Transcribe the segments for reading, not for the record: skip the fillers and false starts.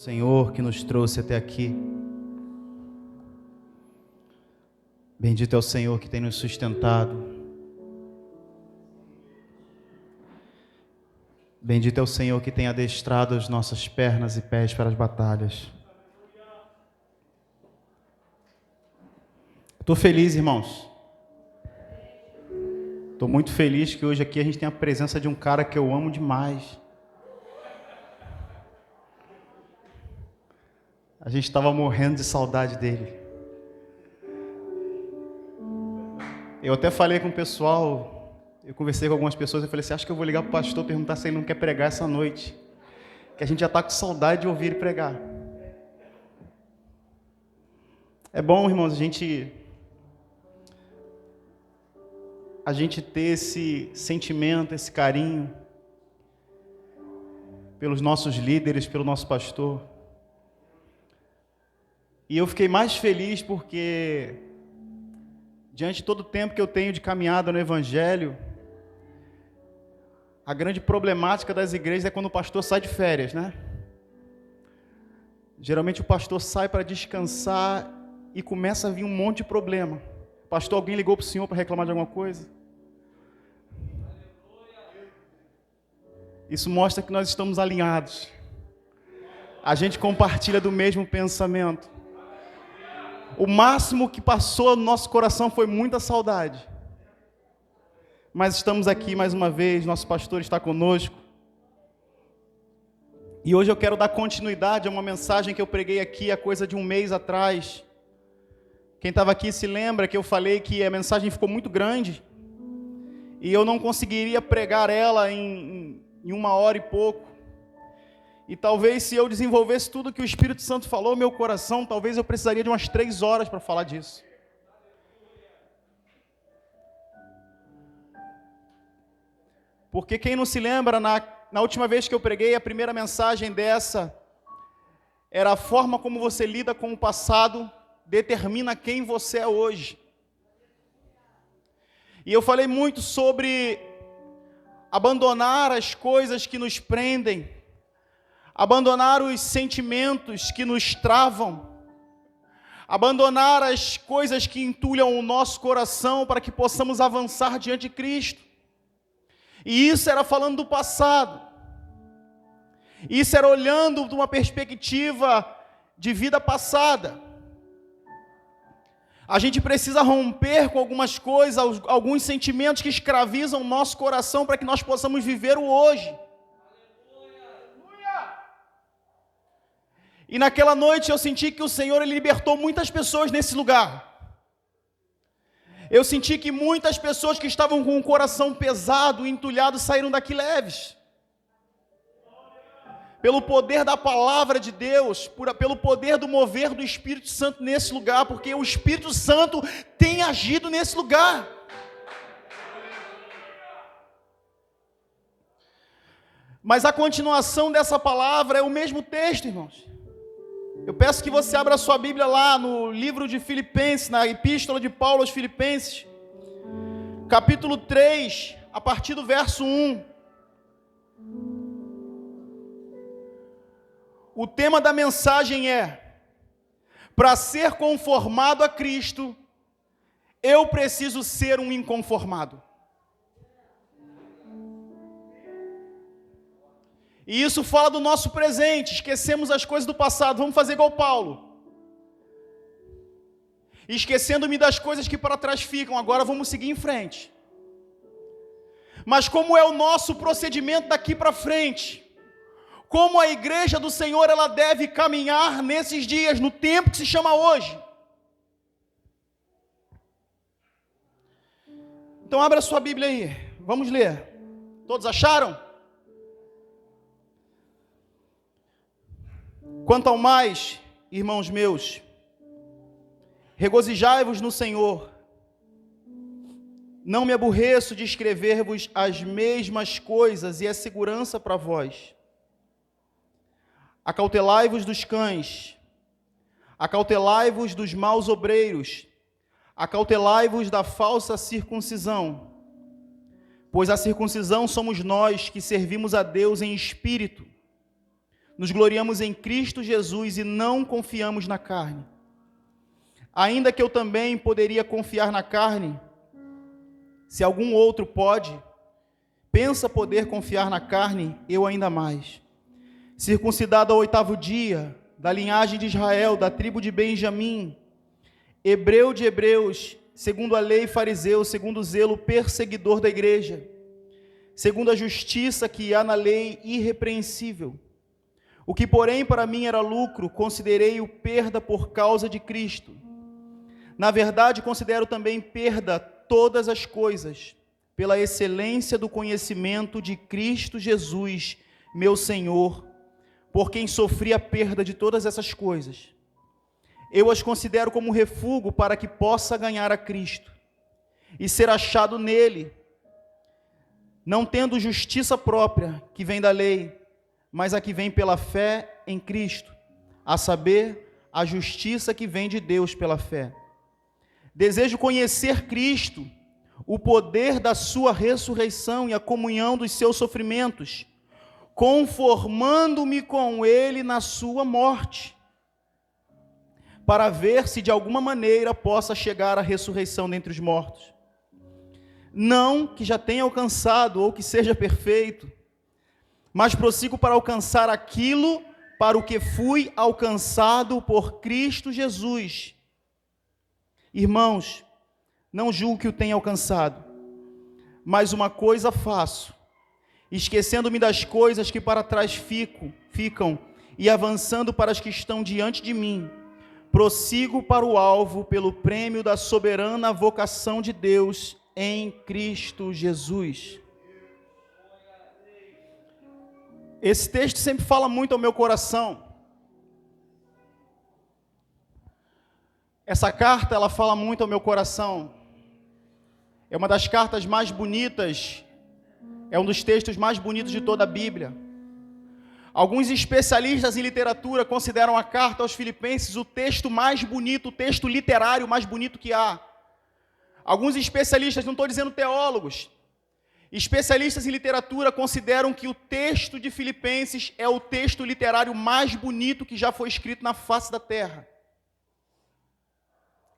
Senhor que nos trouxe até aqui. Bendito é o Senhor que tem nos sustentado. Bendito é o Senhor que tem adestrado as nossas pernas e pés para as batalhas. Estou feliz, irmãos. Estou muito feliz que hoje aqui a gente tem a presença de um cara que eu amo demais. A gente estava morrendo de saudade dele. Eu até falei com o pessoal, eu conversei com algumas pessoas, eu falei assim, acho que eu vou ligar para o pastor perguntar se ele não quer pregar essa noite. Que a gente já está com saudade de ouvir ele pregar. É bom, irmãos, a gente ter esse sentimento, esse carinho pelos nossos líderes, pelo nosso pastor. E eu fiquei mais feliz porque, diante de todo o tempo que eu tenho de caminhada no Evangelho, a grande problemática das igrejas é quando o pastor sai de férias, né? Geralmente o pastor sai para descansar e começa a vir um monte de problema. Pastor, alguém ligou para o senhor para reclamar de alguma coisa? Isso mostra que nós estamos alinhados. A gente compartilha do mesmo pensamento. O máximo que passou no nosso coração foi muita saudade. Mas estamos aqui mais uma vez, nosso pastor está conosco. E hoje eu quero dar continuidade a uma mensagem que eu preguei aqui há coisa de um mês atrás. Quem estava aqui se lembra que eu falei que a mensagem ficou muito grande e eu não conseguiria pregar ela em 1 hora e pouco. E talvez se eu desenvolvesse tudo que o Espírito Santo falou no meu coração, talvez eu precisaria de umas 3 horas para falar disso. Porque quem não se lembra, na última vez que eu preguei, a primeira mensagem dessa era a forma como você lida com o passado determina quem você é hoje. E eu falei muito sobre abandonar as coisas que nos prendem, abandonar os sentimentos que nos travam, abandonar as coisas que entulham o nosso coração para que possamos avançar diante de Cristo. E isso era falando do passado. Isso era olhando de uma perspectiva de vida passada. A gente precisa romper com algumas coisas, alguns sentimentos que escravizam o nosso coração para que nós possamos viver o hoje. E naquela noite eu senti que o Senhor ele libertou muitas pessoas nesse lugar. Eu senti que muitas pessoas que estavam com o coração pesado, entulhado, saíram daqui leves. Pelo poder da palavra de Deus, pelo poder do mover do Espírito Santo nesse lugar, porque o Espírito Santo tem agido nesse lugar. Mas a continuação dessa palavra é o mesmo texto, irmãos. Eu peço que você abra a sua Bíblia lá no livro de Filipenses, na epístola de Paulo aos Filipenses, capítulo 3, a partir do verso 1. O tema da mensagem é: para ser conformado a Cristo, eu preciso ser um inconformado. E isso fala do nosso presente, esquecemos as coisas do passado, vamos fazer igual Paulo. Esquecendo-me das coisas que para trás ficam, agora vamos seguir em frente. Mas como é o nosso procedimento daqui para frente? Como a igreja do Senhor ela deve caminhar nesses dias, no tempo que se chama hoje? Então abra sua Bíblia aí, vamos ler. Todos acharam? Quanto ao mais, irmãos meus, regozijai-vos no Senhor. Não me aborreço de escrever-vos as mesmas coisas, e é segurança para vós. Acautelai-vos dos cães, acautelai-vos dos maus obreiros, acautelai-vos da falsa circuncisão, pois a circuncisão somos nós que servimos a Deus em espírito, nos gloriamos em Cristo Jesus e não confiamos na carne. Ainda que eu também poderia confiar na carne, se algum outro pode, pensa poder confiar na carne, eu ainda mais. Circuncidado ao 8º dia, da linhagem de Israel, da tribo de Benjamim, hebreu de hebreus, segundo a lei, fariseu, segundo o zelo, perseguidor da igreja, segundo a justiça que há na lei, irrepreensível. O que, porém, para mim era lucro, considerei-o perda por causa de Cristo. Na verdade, considero também perda todas as coisas, pela excelência do conhecimento de Cristo Jesus, meu Senhor, por quem sofri a perda de todas essas coisas. Eu as considero como refúgio para que possa ganhar a Cristo e ser achado nele, não tendo justiça própria que vem da lei, mas a que vem pela fé em Cristo, a saber, a justiça que vem de Deus pela fé. Desejo conhecer Cristo, o poder da sua ressurreição e a comunhão dos seus sofrimentos, conformando-me com ele na sua morte, para ver se de alguma maneira possa chegar à ressurreição dentre os mortos. Não que já tenha alcançado ou que seja perfeito, mas prossigo para alcançar aquilo para o que fui alcançado por Cristo Jesus. Irmãos, não julgo que o tenha alcançado, mas uma coisa faço, esquecendo-me das coisas que para trás ficam e avançando para as que estão diante de mim, prossigo para o alvo pelo prêmio da soberana vocação de Deus em Cristo Jesus. Esse texto sempre fala muito ao meu coração. Essa carta, ela fala muito ao meu coração. É uma das cartas mais bonitas, é um dos textos mais bonitos de toda a Bíblia. Alguns especialistas em literatura consideram a carta aos Filipenses o texto mais bonito, o texto literário mais bonito que há. Alguns especialistas, não estou dizendo teólogos, especialistas em literatura consideram que o texto de Filipenses é o texto literário mais bonito que já foi escrito na face da terra.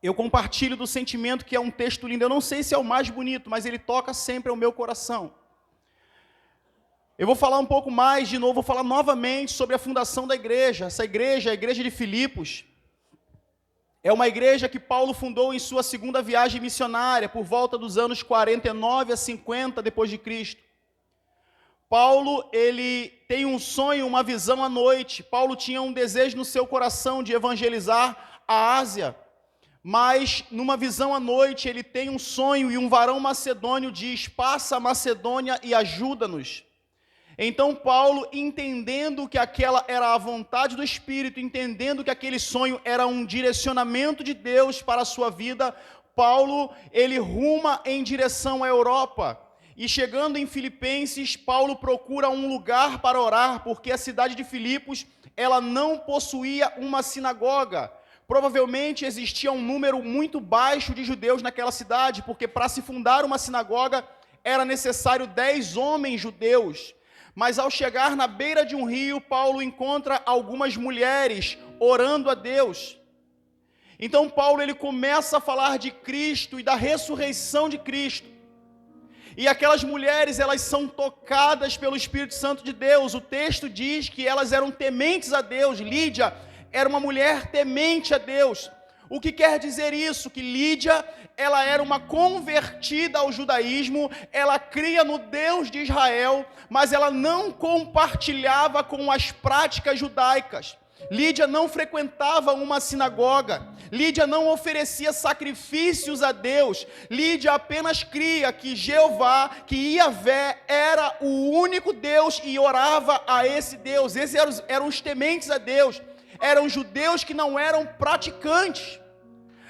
Eu compartilho do sentimento que é um texto lindo. Eu não sei se é o mais bonito, mas ele toca sempre ao meu coração. Eu vou falar um pouco mais, de novo, vou falar novamente sobre a fundação da igreja. Essa igreja, a igreja de Filipos, é uma igreja que Paulo fundou em sua segunda viagem missionária, por volta dos anos 49 a 50 depois de Cristo. Paulo, ele tem um sonho, uma visão à noite. Paulo tinha um desejo no seu coração de evangelizar a Ásia, mas numa visão à noite ele tem um sonho e um varão macedônio diz: passa a Macedônia e ajuda-nos. Então Paulo, entendendo que aquela era a vontade do Espírito, entendendo que aquele sonho era um direcionamento de Deus para a sua vida, Paulo, ele ruma em direção à Europa. E chegando em Filipenses, Paulo procura um lugar para orar, porque a cidade de Filipos, ela não possuía uma sinagoga. Provavelmente existia um número muito baixo de judeus naquela cidade, porque para se fundar uma sinagoga era necessário 10 homens judeus. Mas ao chegar na beira de um rio, Paulo encontra algumas mulheres orando a Deus. Então Paulo, ele começa a falar de Cristo e da ressurreição de Cristo. E aquelas mulheres, elas são tocadas pelo Espírito Santo de Deus. O texto diz que elas eram tementes a Deus. Lídia era uma mulher temente a Deus. O que quer dizer isso? Que Lídia, ela era uma convertida ao judaísmo, ela cria no Deus de Israel, mas ela não compartilhava com as práticas judaicas. Lídia não frequentava uma sinagoga, Lídia não oferecia sacrifícios a Deus, Lídia apenas cria que Jeová, que Iavé, era o único Deus e orava a esse Deus. Esses eram os tementes a Deus. Eram judeus que não eram praticantes.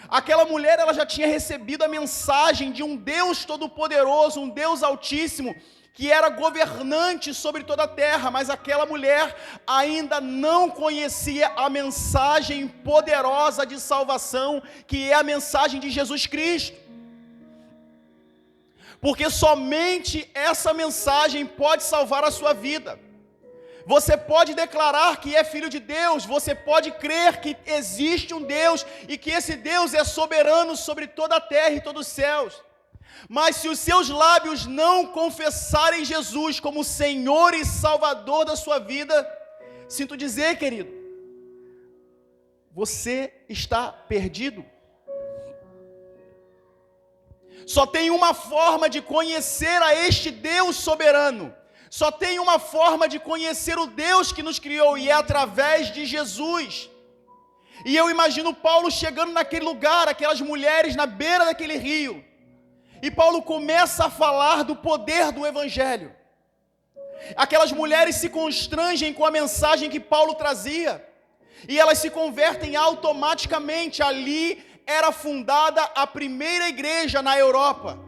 Aquela mulher, ela já tinha recebido a mensagem de um Deus todo-poderoso, um Deus altíssimo, que era governante sobre toda a terra, mas aquela mulher ainda não conhecia a mensagem poderosa de salvação, que é a mensagem de Jesus Cristo. Porque somente essa mensagem pode salvar a sua vida. Você pode declarar que é filho de Deus, você pode crer que existe um Deus e que esse Deus é soberano sobre toda a terra e todos os céus. Mas se os seus lábios não confessarem Jesus como Senhor e Salvador da sua vida, sinto dizer, querido, você está perdido. Só tem uma forma de conhecer a este Deus soberano. Só tem uma forma de conhecer o Deus que nos criou, e é através de Jesus. E eu imagino Paulo chegando naquele lugar, aquelas mulheres na beira daquele rio. E Paulo começa a falar do poder do Evangelho. Aquelas mulheres se constrangem com a mensagem que Paulo trazia. E elas se convertem automaticamente. Ali era fundada a primeira igreja na Europa.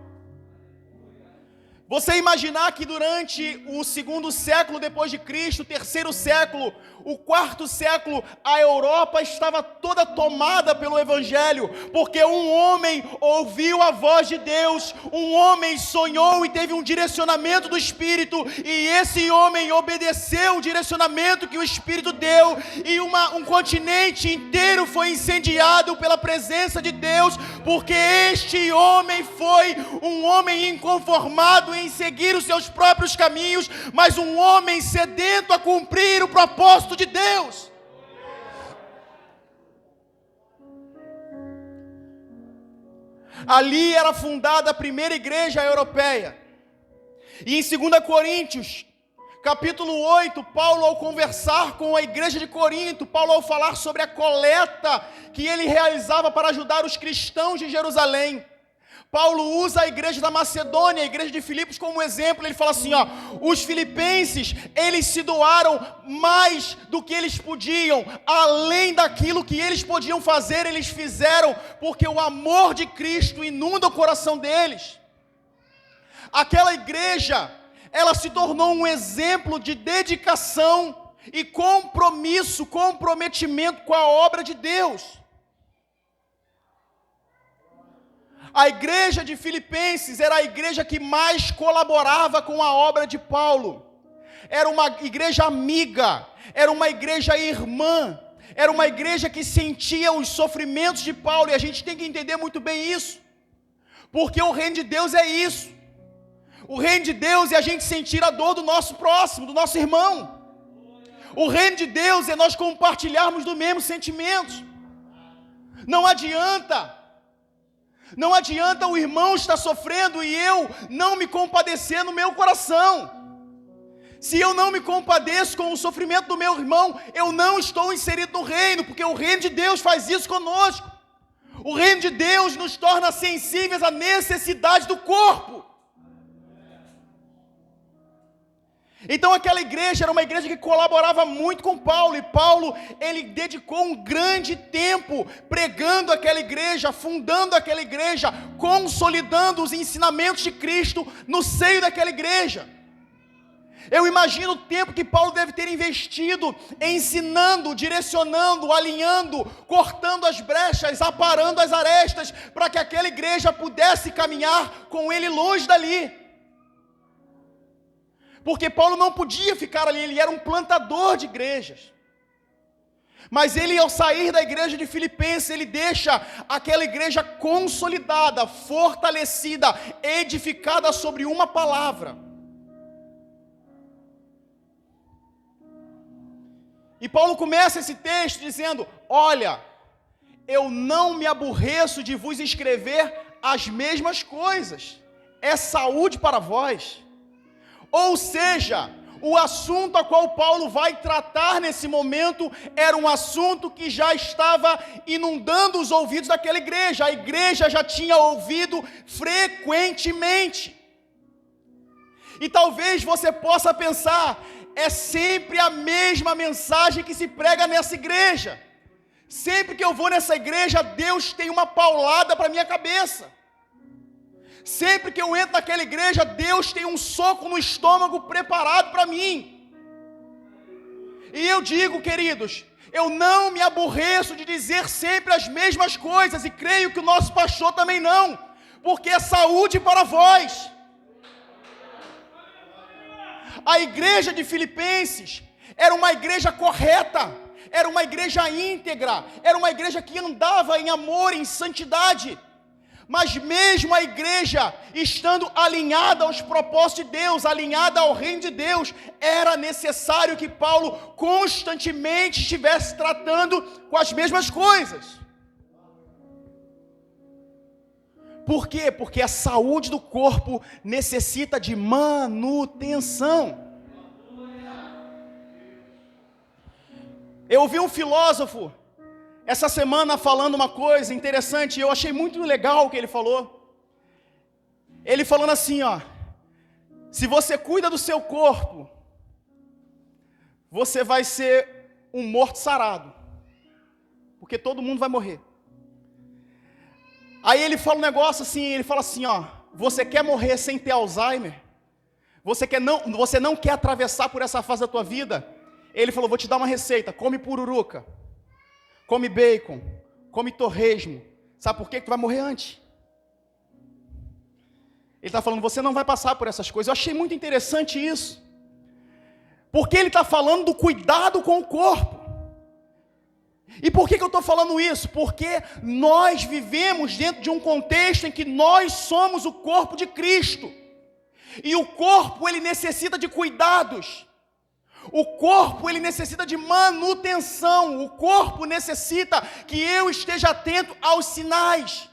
Você imaginar que durante o 2º século depois de Cristo, o 3º século, o 4º século, a Europa estava toda tomada pelo Evangelho, porque um homem ouviu a voz de Deus, um homem sonhou e teve um direcionamento do Espírito, e esse homem obedeceu o direcionamento que o Espírito deu, e um continente inteiro foi incendiado pela presença de Deus, porque este homem foi um homem inconformado em seguir os seus próprios caminhos, mas um homem sedento a cumprir o propósito de Deus. Ali era fundada a primeira igreja europeia. E em 2 Coríntios, capítulo 8, Paulo, ao conversar com a igreja de Corinto, Paulo, ao falar sobre a coleta que ele realizava para ajudar os cristãos de Jerusalém, Paulo usa a igreja da Macedônia, a igreja de Filipos como exemplo. Ele fala assim, os filipenses, eles se doaram mais do que eles podiam, além daquilo que eles podiam fazer, eles fizeram, porque o amor de Cristo inunda o coração deles. Aquela igreja, ela se tornou um exemplo de dedicação e comprometimento com a obra de Deus. A igreja de Filipenses era a igreja que mais colaborava com a obra de Paulo. Era uma igreja amiga, era uma igreja irmã, era uma igreja que sentia os sofrimentos de Paulo, e a gente tem que entender muito bem isso, porque o reino de Deus é isso. O reino de Deus é a gente sentir a dor do nosso próximo, do nosso irmão. O reino de Deus é nós compartilharmos do mesmo sentimento. Não adianta o irmão estar sofrendo e eu não me compadecer no meu coração. Se eu não me compadeço com o sofrimento do meu irmão, eu não estou inserido no reino, porque o reino de Deus faz isso conosco. O reino de Deus nos torna sensíveis à necessidade do corpo. Então aquela igreja era uma igreja que colaborava muito com Paulo, e Paulo, ele dedicou um grande tempo pregando aquela igreja, fundando aquela igreja, consolidando os ensinamentos de Cristo no seio daquela igreja. Eu imagino o tempo que Paulo deve ter investido ensinando, direcionando, alinhando, cortando as brechas, aparando as arestas, para que aquela igreja pudesse caminhar com ele longe dali. Porque Paulo não podia ficar ali, ele era um plantador de igrejas. Mas ele, ao sair da igreja de Filipenses, ele deixa aquela igreja consolidada, fortalecida, edificada sobre uma palavra. E Paulo começa esse texto dizendo, olha, eu não me aborreço de vos escrever as mesmas coisas, é saúde para vós. Ou seja, o assunto a qual Paulo vai tratar nesse momento era um assunto que já estava inundando os ouvidos daquela igreja. A igreja já tinha ouvido frequentemente. E talvez você possa pensar, é sempre a mesma mensagem que se prega nessa igreja. Sempre que eu vou nessa igreja, Deus tem uma paulada para minha cabeça. Sempre que eu entro naquela igreja, Deus tem um soco no estômago preparado para mim. E eu digo, queridos, eu não me aborreço de dizer sempre as mesmas coisas, e creio que o nosso pastor também não, porque é saúde para vós. A igreja de Filipenses, era uma igreja correta, era uma igreja íntegra, era uma igreja que andava em amor, em santidade. Mas mesmo a igreja estando alinhada aos propósitos de Deus, alinhada ao reino de Deus, era necessário que Paulo constantemente estivesse tratando com as mesmas coisas. Por quê? Porque a saúde do corpo necessita de manutenção. Eu ouvi um filósofo essa semana falando uma coisa interessante, e eu achei muito legal o que ele falou. Ele falando assim, se você cuida do seu corpo, você vai ser um morto sarado, porque todo mundo vai morrer. Aí ele fala um negócio assim, ele fala assim, você quer morrer sem ter Alzheimer? Você não quer atravessar por essa fase da tua vida? Ele falou, vou te dar uma receita, come pururuca, come bacon, come torresmo. Sabe por quê? Que tu vai morrer antes. Ele está falando, você não vai passar por essas coisas. Eu achei muito interessante isso. Porque ele está falando do cuidado com o corpo. E por que eu estou falando isso? Porque nós vivemos dentro de um contexto em que nós somos o corpo de Cristo. E o corpo, ele necessita de cuidados. O corpo, ele necessita de manutenção. O corpo necessita que eu esteja atento aos sinais.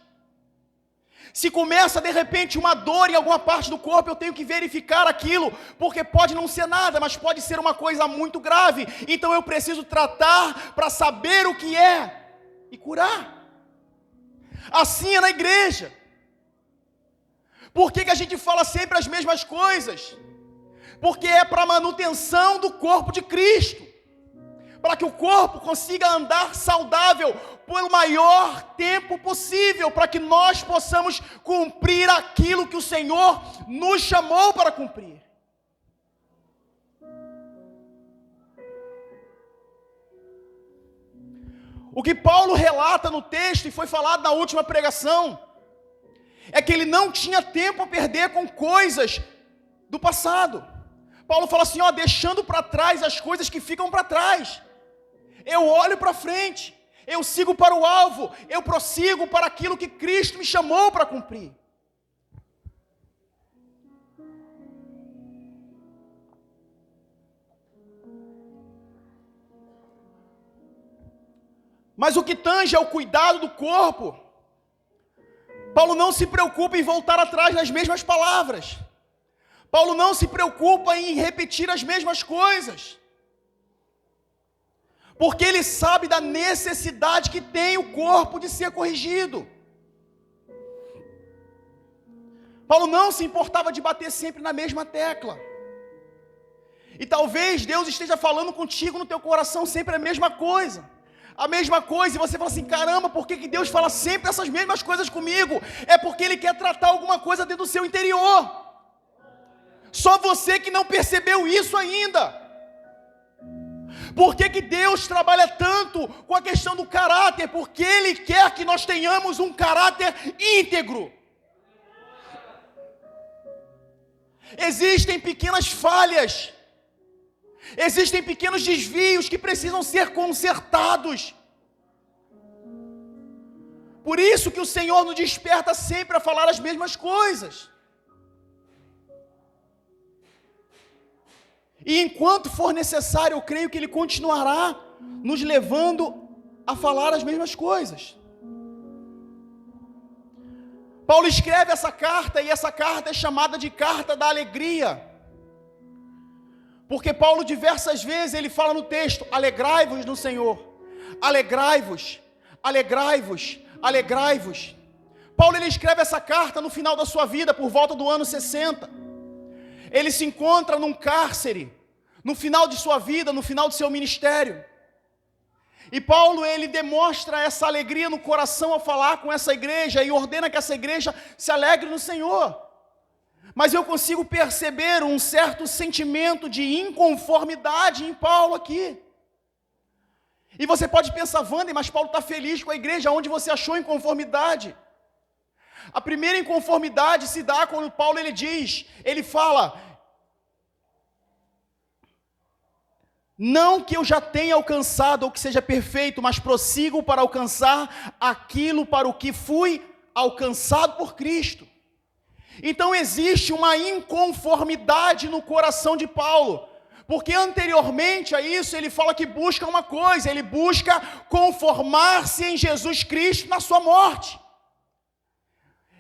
Se começa de repente uma dor em alguma parte do corpo, eu tenho que verificar aquilo, porque pode não ser nada, mas pode ser uma coisa muito grave. Então eu preciso tratar para saber o que é e curar. Assim é na igreja. Por que a gente fala sempre as mesmas coisas? Porque é para a manutenção do corpo de Cristo, para que o corpo consiga andar saudável pelo maior tempo possível, para que nós possamos cumprir aquilo que o Senhor nos chamou para cumprir. O que Paulo relata no texto, e foi falado na última pregação, é que ele não tinha tempo a perder com coisas do passado. Paulo fala assim, deixando para trás as coisas que ficam para trás. Eu olho para frente, eu sigo para o alvo, eu prossigo para aquilo que Cristo me chamou para cumprir. Mas o que tange ao cuidado do corpo, Paulo não se preocupa em voltar atrás nas mesmas palavras. Paulo não se preocupa em repetir as mesmas coisas, porque ele sabe da necessidade que tem o corpo de ser corrigido. Paulo não se importava de bater sempre na mesma tecla. E talvez Deus esteja falando contigo no teu coração sempre a mesma coisa. A mesma coisa, e você fala assim, caramba, por que Deus fala sempre essas mesmas coisas comigo? É porque Ele quer tratar alguma coisa dentro do seu interior. Só você que não percebeu isso ainda. Por que Deus trabalha tanto com a questão do caráter? Porque Ele quer que nós tenhamos um caráter íntegro. Existem pequenas falhas, existem pequenos desvios que precisam ser consertados. Por isso que o Senhor nos desperta sempre a falar as mesmas coisas. E enquanto for necessário, eu creio que Ele continuará nos levando a falar as mesmas coisas. Paulo escreve essa carta, e essa carta é chamada de carta da alegria. Porque Paulo diversas vezes ele fala no texto, alegrai-vos no Senhor, alegrai-vos, alegrai-vos, alegrai-vos. Paulo ele escreve essa carta no final da sua vida, por volta do ano 60. Ele se encontra num cárcere, no final de sua vida, no final de seu ministério. E Paulo, ele demonstra essa alegria no coração ao falar com essa igreja e ordena que essa igreja se alegre no Senhor. Mas eu consigo perceber um certo sentimento de inconformidade em Paulo aqui. E você pode pensar, Wander, mas Paulo está feliz com a igreja, onde você achou inconformidade? A primeira inconformidade se dá quando Paulo ele fala, Não que eu já tenha alcançado ou que seja perfeito, mas prossigo para alcançar aquilo para o que fui alcançado por Cristo. Então existe uma inconformidade no coração de Paulo, porque anteriormente a isso ele fala que busca uma coisa, ele busca conformar-se em Jesus Cristo na sua morte.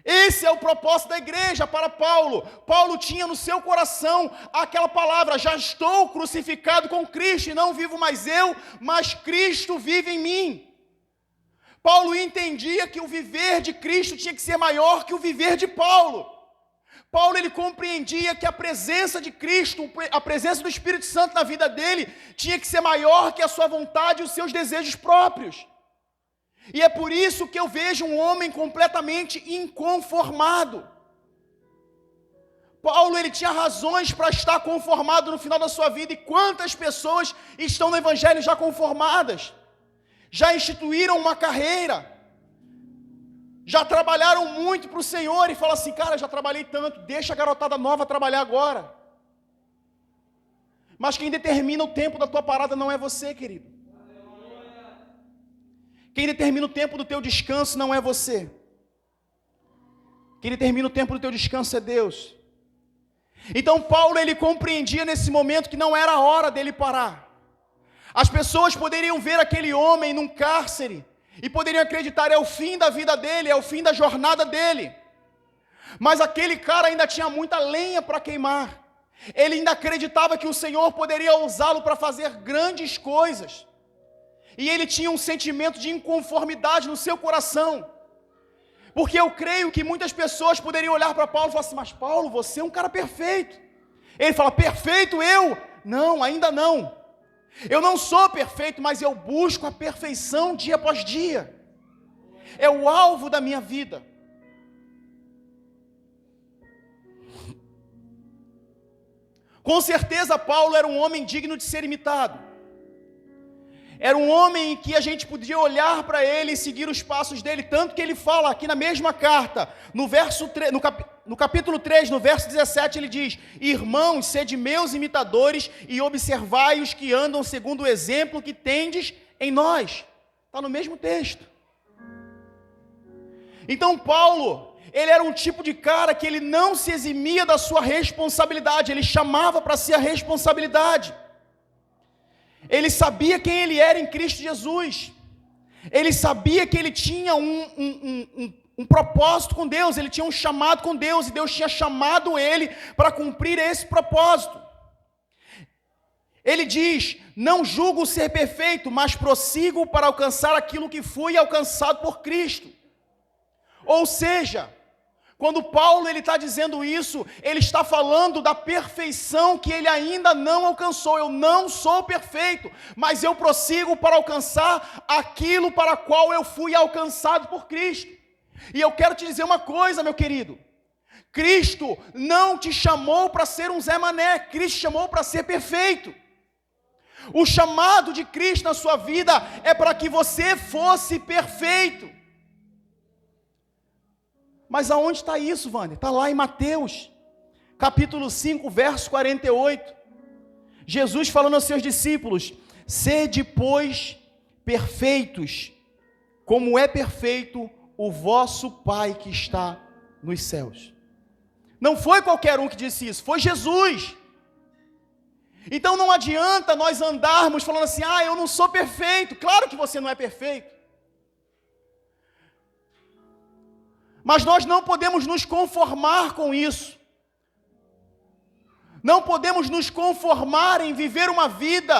Esse é o propósito da igreja para Paulo. Paulo tinha no seu coração aquela palavra: já estou crucificado com Cristo, e não vivo mais eu, mas Cristo vive em mim. Paulo entendia que o viver de Cristo tinha que ser maior que o viver de Paulo. Paulo, ele compreendia que a presença de Cristo, a presença do Espírito Santo na vida dele, tinha que ser maior que a sua vontade e os seus desejos próprios. E é por isso que eu vejo um homem completamente inconformado. Paulo, ele tinha razões para estar conformado no final da sua vida. E quantas pessoas estão no Evangelho já conformadas? Já instituíram uma carreira, já trabalharam muito para o Senhor e falam assim: cara, já trabalhei tanto, deixa a garotada nova trabalhar agora. Mas quem determina o tempo da tua parada não é você, querido. Quem determina o tempo do teu descanso não é você. Quem determina o tempo do teu descanso é Deus. Então Paulo, ele compreendia nesse momento que não era a hora dele parar. As pessoas poderiam ver aquele homem num cárcere e poderiam acreditar: é o fim da vida dele, é o fim da jornada dele. Mas aquele cara ainda tinha muita lenha para queimar. Ele ainda acreditava que o Senhor poderia usá-lo para fazer grandes coisas. E ele tinha um sentimento de inconformidade no seu coração. Porque eu creio que muitas pessoas poderiam olhar para Paulo e falar assim: mas Paulo, você é um cara perfeito. Ele fala: perfeito eu? Não, ainda não. Eu não sou perfeito, mas eu busco a perfeição dia após dia. É o alvo da minha vida. Com certeza Paulo era um homem digno de ser imitado. Era um homem em que a gente podia olhar para ele e seguir os passos dele, tanto que ele fala aqui na mesma carta, no capítulo 3, no verso 17, ele diz: irmãos, sede meus imitadores e observai os que andam segundo o exemplo que tendes em nós. Está no mesmo texto. Então Paulo, ele era um tipo de cara que ele não se eximia da sua responsabilidade, ele chamava para si a responsabilidade. Ele sabia quem ele era em Cristo Jesus. Ele sabia que ele tinha um propósito com Deus, ele tinha um chamado com Deus, e Deus tinha chamado ele para cumprir esse propósito. Ele diz: não julgo ser perfeito, mas prossigo para alcançar aquilo que fui alcançado por Cristo. Ou seja, quando Paulo está dizendo isso, ele está falando da perfeição que ele ainda não alcançou. Eu não sou perfeito, mas eu prossigo para alcançar aquilo para o qual eu fui alcançado por Cristo. E eu quero te dizer uma coisa, meu querido: Cristo não te chamou para ser um Zé Mané, Cristo te chamou para ser perfeito. O chamado de Cristo na sua vida é para que você fosse perfeito. Mas aonde está isso, Wander? Está lá em Mateus, capítulo 5, verso 48. Jesus falando aos seus discípulos: sede, pois, perfeitos, como é perfeito o vosso Pai que está nos céus. Não foi qualquer um que disse isso, foi Jesus. Então não adianta nós andarmos falando assim: eu não sou perfeito. Claro que você não é perfeito. Mas nós não podemos nos conformar com isso. Não podemos nos conformar em viver uma vida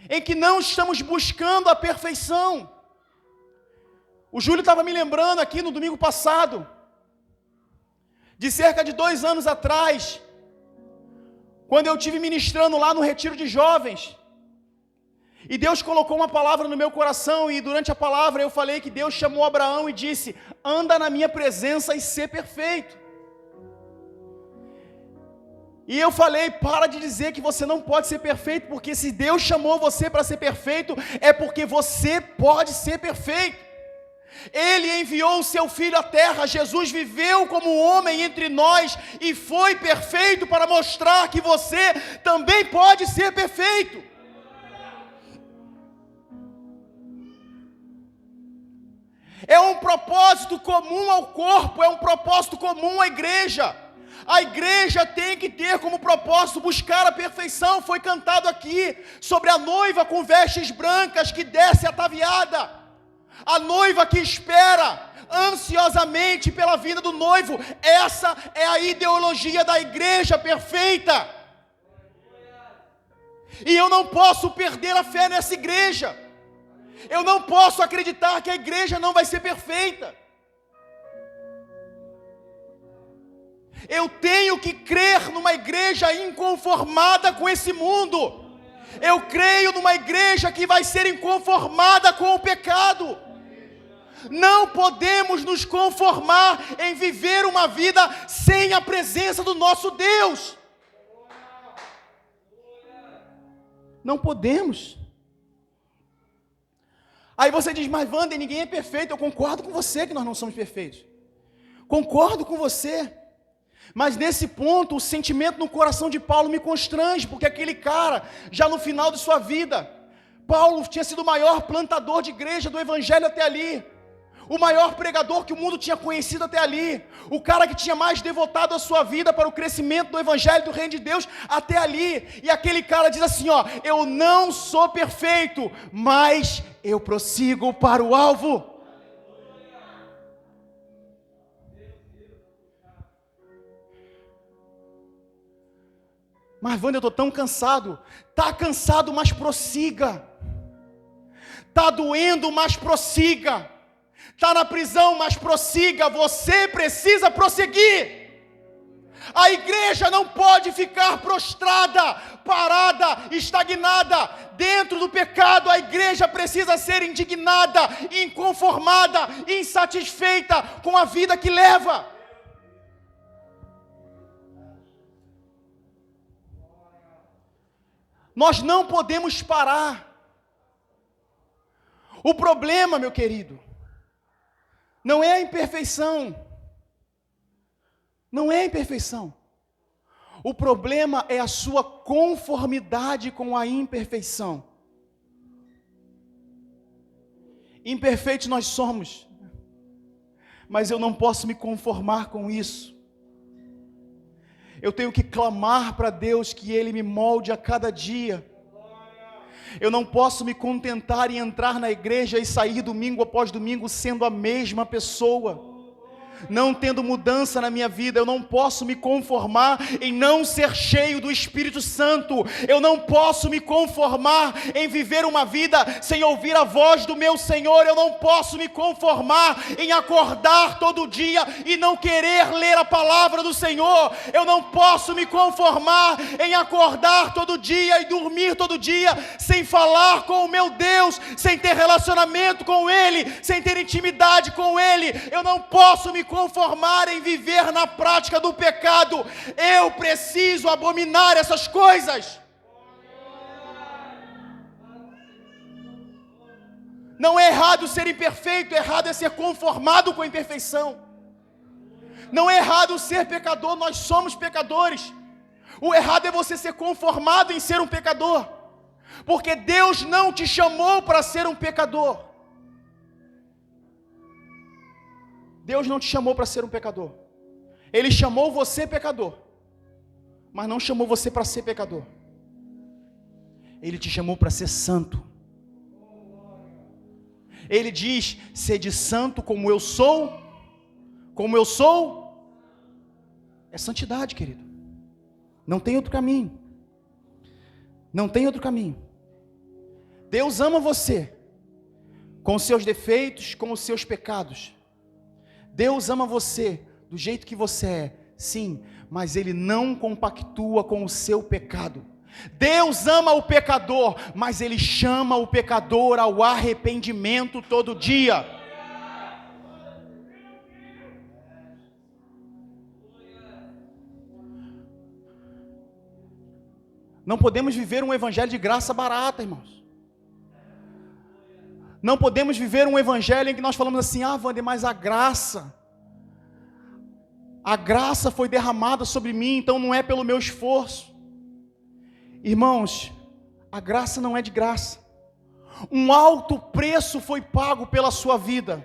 em que não estamos buscando a perfeição. O Júlio estava me lembrando aqui no domingo passado, de cerca de 2 anos atrás, quando eu estive ministrando lá no retiro de jovens. E Deus colocou uma palavra no meu coração, e durante a palavra eu falei que Deus chamou Abraão e disse: anda na minha presença e ser perfeito. E eu falei: para de dizer que você não pode ser perfeito, porque se Deus chamou você para ser perfeito, é porque você pode ser perfeito. Ele enviou o seu Filho à terra, Jesus viveu como homem entre nós e foi perfeito para mostrar que você também pode ser perfeito. É um propósito comum ao corpo, é um propósito comum à igreja. A igreja tem que ter como propósito buscar a perfeição. Foi cantado aqui sobre a noiva com vestes brancas que desce ataviada. A noiva que espera ansiosamente pela vinda do noivo. Essa é a ideologia da igreja perfeita. E eu não posso perder a fé nessa igreja. Eu não posso acreditar que a igreja não vai ser perfeita. Eu tenho que crer numa igreja inconformada com esse mundo. Eu creio numa igreja que vai ser inconformada com o pecado. Não podemos nos conformar em viver uma vida sem a presença do nosso Deus. Não podemos. Aí você diz, mas Wander, ninguém é perfeito. Eu concordo com você que nós não somos perfeitos. Concordo com você. Mas nesse ponto, o sentimento no coração de Paulo me constrange, porque aquele cara, já no final de sua vida, Paulo tinha sido o maior plantador de igreja do evangelho até ali, o maior pregador que o mundo tinha conhecido até ali, o cara que tinha mais devotado a sua vida para o crescimento do evangelho do reino de Deus até ali, e aquele cara diz assim, ó, eu não sou perfeito, mas eu prossigo para o alvo. Mas Wander, eu estou tão cansado. Está cansado, mas prossiga. Está doendo, mas prossiga. Está na prisão, mas prossiga. Você precisa prosseguir. A igreja não pode ficar prostrada, parada, estagnada. Dentro do pecado, a igreja precisa ser indignada, inconformada, insatisfeita com a vida que leva. Nós não podemos parar. O problema, meu querido, não é a imperfeição. Não é a imperfeição. O problema é a sua conformidade com a imperfeição. Imperfeitos nós somos, mas eu não posso me conformar com isso. Eu tenho que clamar para Deus que Ele me molde a cada dia. Eu não posso me contentar em entrar na igreja e sair domingo após domingo sendo a mesma pessoa, não tendo mudança na minha vida. Eu não posso me conformar em não ser cheio do Espírito Santo. Eu não posso me conformar em viver uma vida sem ouvir a voz do meu Senhor. Eu não posso me conformar em acordar todo dia e não querer ler a palavra do Senhor. Eu não posso me conformar em acordar todo dia e dormir todo dia sem falar com o meu Deus, sem ter relacionamento com Ele, sem ter intimidade com Ele. Eu não posso me conformar em viver na prática do pecado. Eu preciso abominar essas coisas. Não é errado ser imperfeito, errado é ser conformado com a imperfeição. Não é errado ser pecador, nós somos pecadores. O errado é você ser conformado em ser um pecador, porque Deus não te chamou para ser um pecador. Deus não te chamou para ser um pecador. Ele chamou você pecador, mas não chamou você para ser pecador. Ele te chamou para ser santo. Ele diz, sede santo como eu sou. Como eu sou. É santidade, querido. Não tem outro caminho. Não tem outro caminho. Deus ama você, com os seus defeitos, com os seus pecados. Deus ama você do jeito que você é, sim, mas Ele não compactua com o seu pecado. Deus ama o pecador, mas Ele chama o pecador ao arrependimento todo dia. Não podemos viver um evangelho de graça barata, irmãos. Não podemos viver um evangelho em que nós falamos assim, Wander, mas a graça foi derramada sobre mim, então não é pelo meu esforço. Irmãos, a graça não é de graça. Um alto preço foi pago pela sua vida.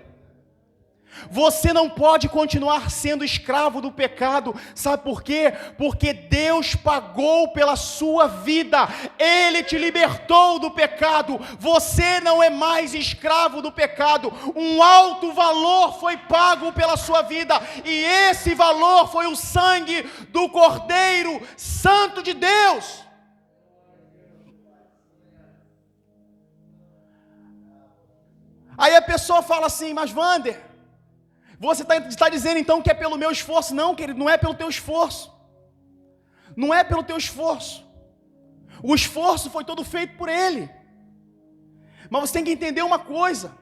Você não pode continuar sendo escravo do pecado. Sabe por quê? Porque Deus pagou pela sua vida. Ele te libertou do pecado. Você não é mais escravo do pecado. Um alto valor foi pago pela sua vida. E esse valor foi o sangue do Cordeiro Santo de Deus. Aí a pessoa fala assim: mas Wander, você está dizendo então que é pelo meu esforço? Não, querido, não é pelo teu esforço. Não é pelo teu esforço. O esforço foi todo feito por Ele. Mas você tem que entender uma coisa: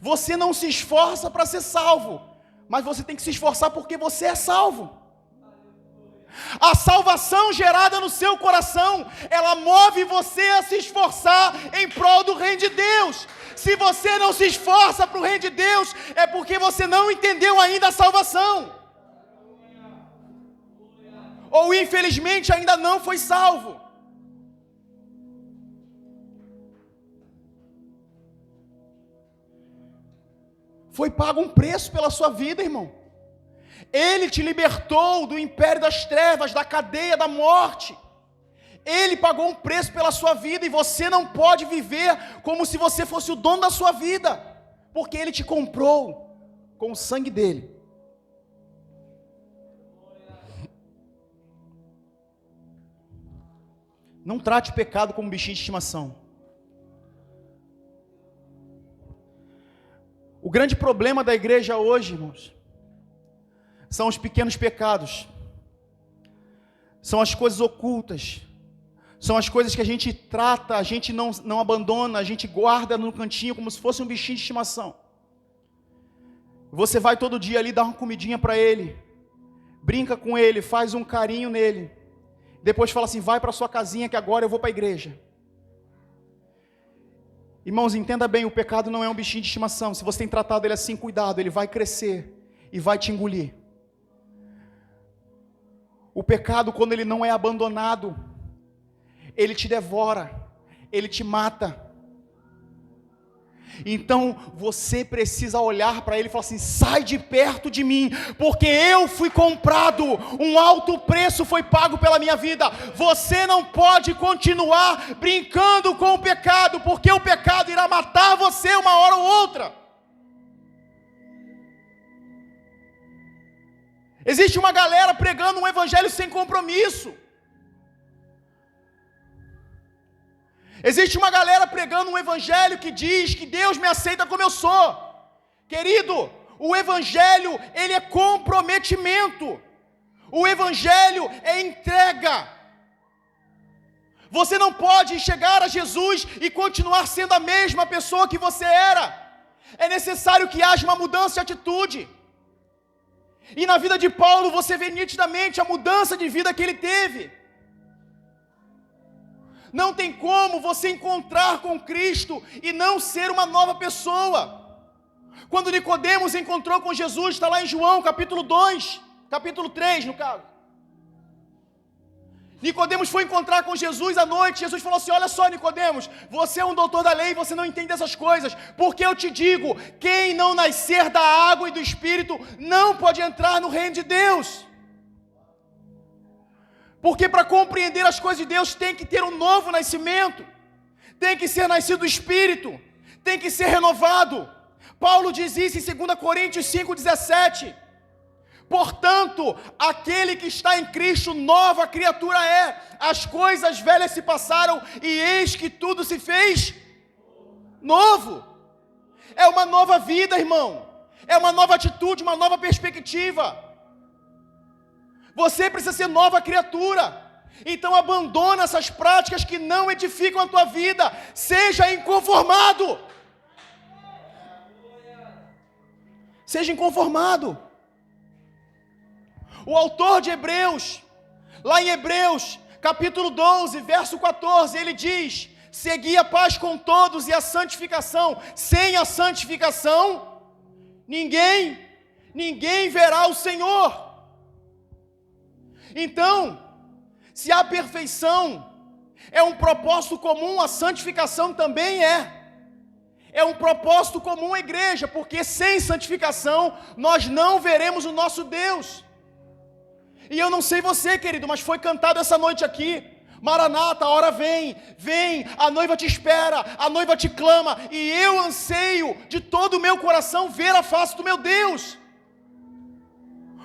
você não se esforça para ser salvo, mas você tem que se esforçar porque você é salvo. A salvação gerada no seu coração, ela move você a se esforçar em prol do reino de Deus. Se você não se esforça para o reino de Deus, é porque você não entendeu ainda a salvação. Ou infelizmente ainda não foi salvo. Foi pago um preço pela sua vida, irmão. Ele te libertou do império das trevas, da cadeia da morte. Ele pagou um preço pela sua vida e você não pode viver como se você fosse o dono da sua vida, porque Ele te comprou com o sangue dEle. Não trate o pecado como bichinho de estimação. O grande problema da igreja hoje, irmãos, são os pequenos pecados, são as coisas ocultas, são as coisas que a gente trata, a gente não abandona, a gente guarda no cantinho como se fosse um bichinho de estimação. Você vai todo dia ali dar uma comidinha para ele, brinca com ele, faz um carinho nele, depois fala assim: vai para sua casinha que agora eu vou para a igreja. Irmãos, entenda bem, o pecado não é um bichinho de estimação. Se você tem tratado ele assim, cuidado, ele vai crescer e vai te engolir. O pecado, quando ele não é abandonado, ele te devora, ele te mata. Então você precisa olhar para ele e falar assim: sai de perto de mim, porque eu fui comprado, um alto preço foi pago pela minha vida. Você não pode continuar brincando com o pecado, porque o pecado irá matar você uma hora ou outra. Existe uma galera pregando um evangelho sem compromisso. Existe uma galera pregando um evangelho que diz que Deus me aceita como eu sou. Querido, o evangelho, ele é comprometimento. O evangelho é entrega. Você não pode chegar a Jesus e continuar sendo a mesma pessoa que você era. É necessário que haja uma mudança de atitude. E na vida de Paulo você vê nitidamente a mudança de vida que ele teve. Não tem como você encontrar com Cristo e não ser uma nova pessoa. Quando Nicodemos encontrou com Jesus, está lá em João capítulo 2, capítulo 3 no caso. Nicodemos foi encontrar com Jesus à noite. Jesus falou assim: olha só, Nicodemos, você é um doutor da lei, você não entende essas coisas, porque eu te digo, quem não nascer da água e do Espírito não pode entrar no reino de Deus. Porque para compreender as coisas de Deus tem que ter um novo nascimento, tem que ser nascido do Espírito, tem que ser renovado. Paulo diz isso em 2 Coríntios 5,17. Portanto, aquele que está em Cristo, nova criatura é. As coisas velhas se passaram e eis que tudo se fez novo. É uma nova vida, irmão. É uma nova atitude, uma nova perspectiva. Você precisa ser nova criatura. Então abandona essas práticas que não edificam a tua vida. Seja inconformado. Seja inconformado. O autor de Hebreus, lá em Hebreus, capítulo 12, verso 14, ele diz: segui a paz com todos e a santificação. Sem a santificação, ninguém verá o Senhor. Então, se a perfeição é um propósito comum, a santificação também é. É um propósito comum à igreja, porque sem santificação nós não veremos o nosso Deus. E eu não sei você, querido, mas foi cantado essa noite aqui: Maranata, a hora vem, vem, a noiva te espera, a noiva te clama, e eu anseio de todo o meu coração ver a face do meu Deus.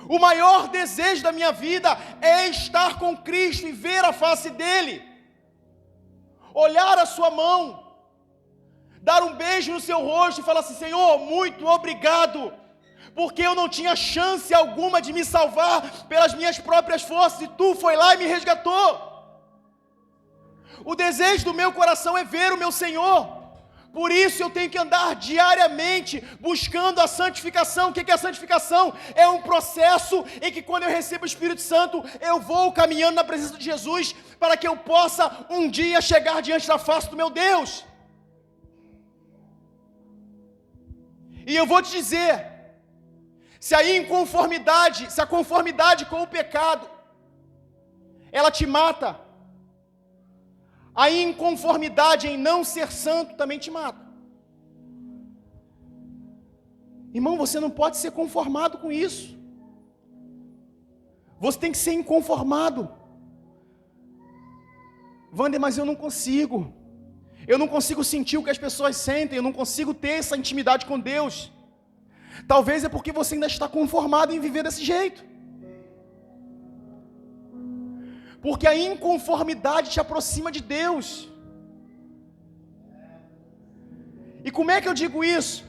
O maior desejo da minha vida é estar com Cristo e ver a face dele, olhar a sua mão, dar um beijo no seu rosto e falar assim: Senhor, muito obrigado, porque eu não tinha chance alguma de me salvar pelas minhas próprias forças, e tu foi lá e me resgatou. O desejo do meu coração é ver o meu Senhor. Por isso eu tenho que andar diariamente buscando a santificação. O que é a santificação? É um processo em que, quando eu recebo o Espírito Santo, eu vou caminhando na presença de Jesus, para que eu possa um dia chegar diante da face do meu Deus. E eu vou te dizer, se a conformidade com o pecado, ela te mata, a inconformidade em não ser santo também te mata. Irmão, você não pode ser conformado com isso. Você tem que ser inconformado. Wander, mas eu não consigo. Eu não consigo sentir o que as pessoas sentem. Eu não consigo ter essa intimidade com Deus. Talvez é porque você ainda está conformado em viver desse jeito. Porque a inconformidade te aproxima de Deus. E como é que eu digo isso?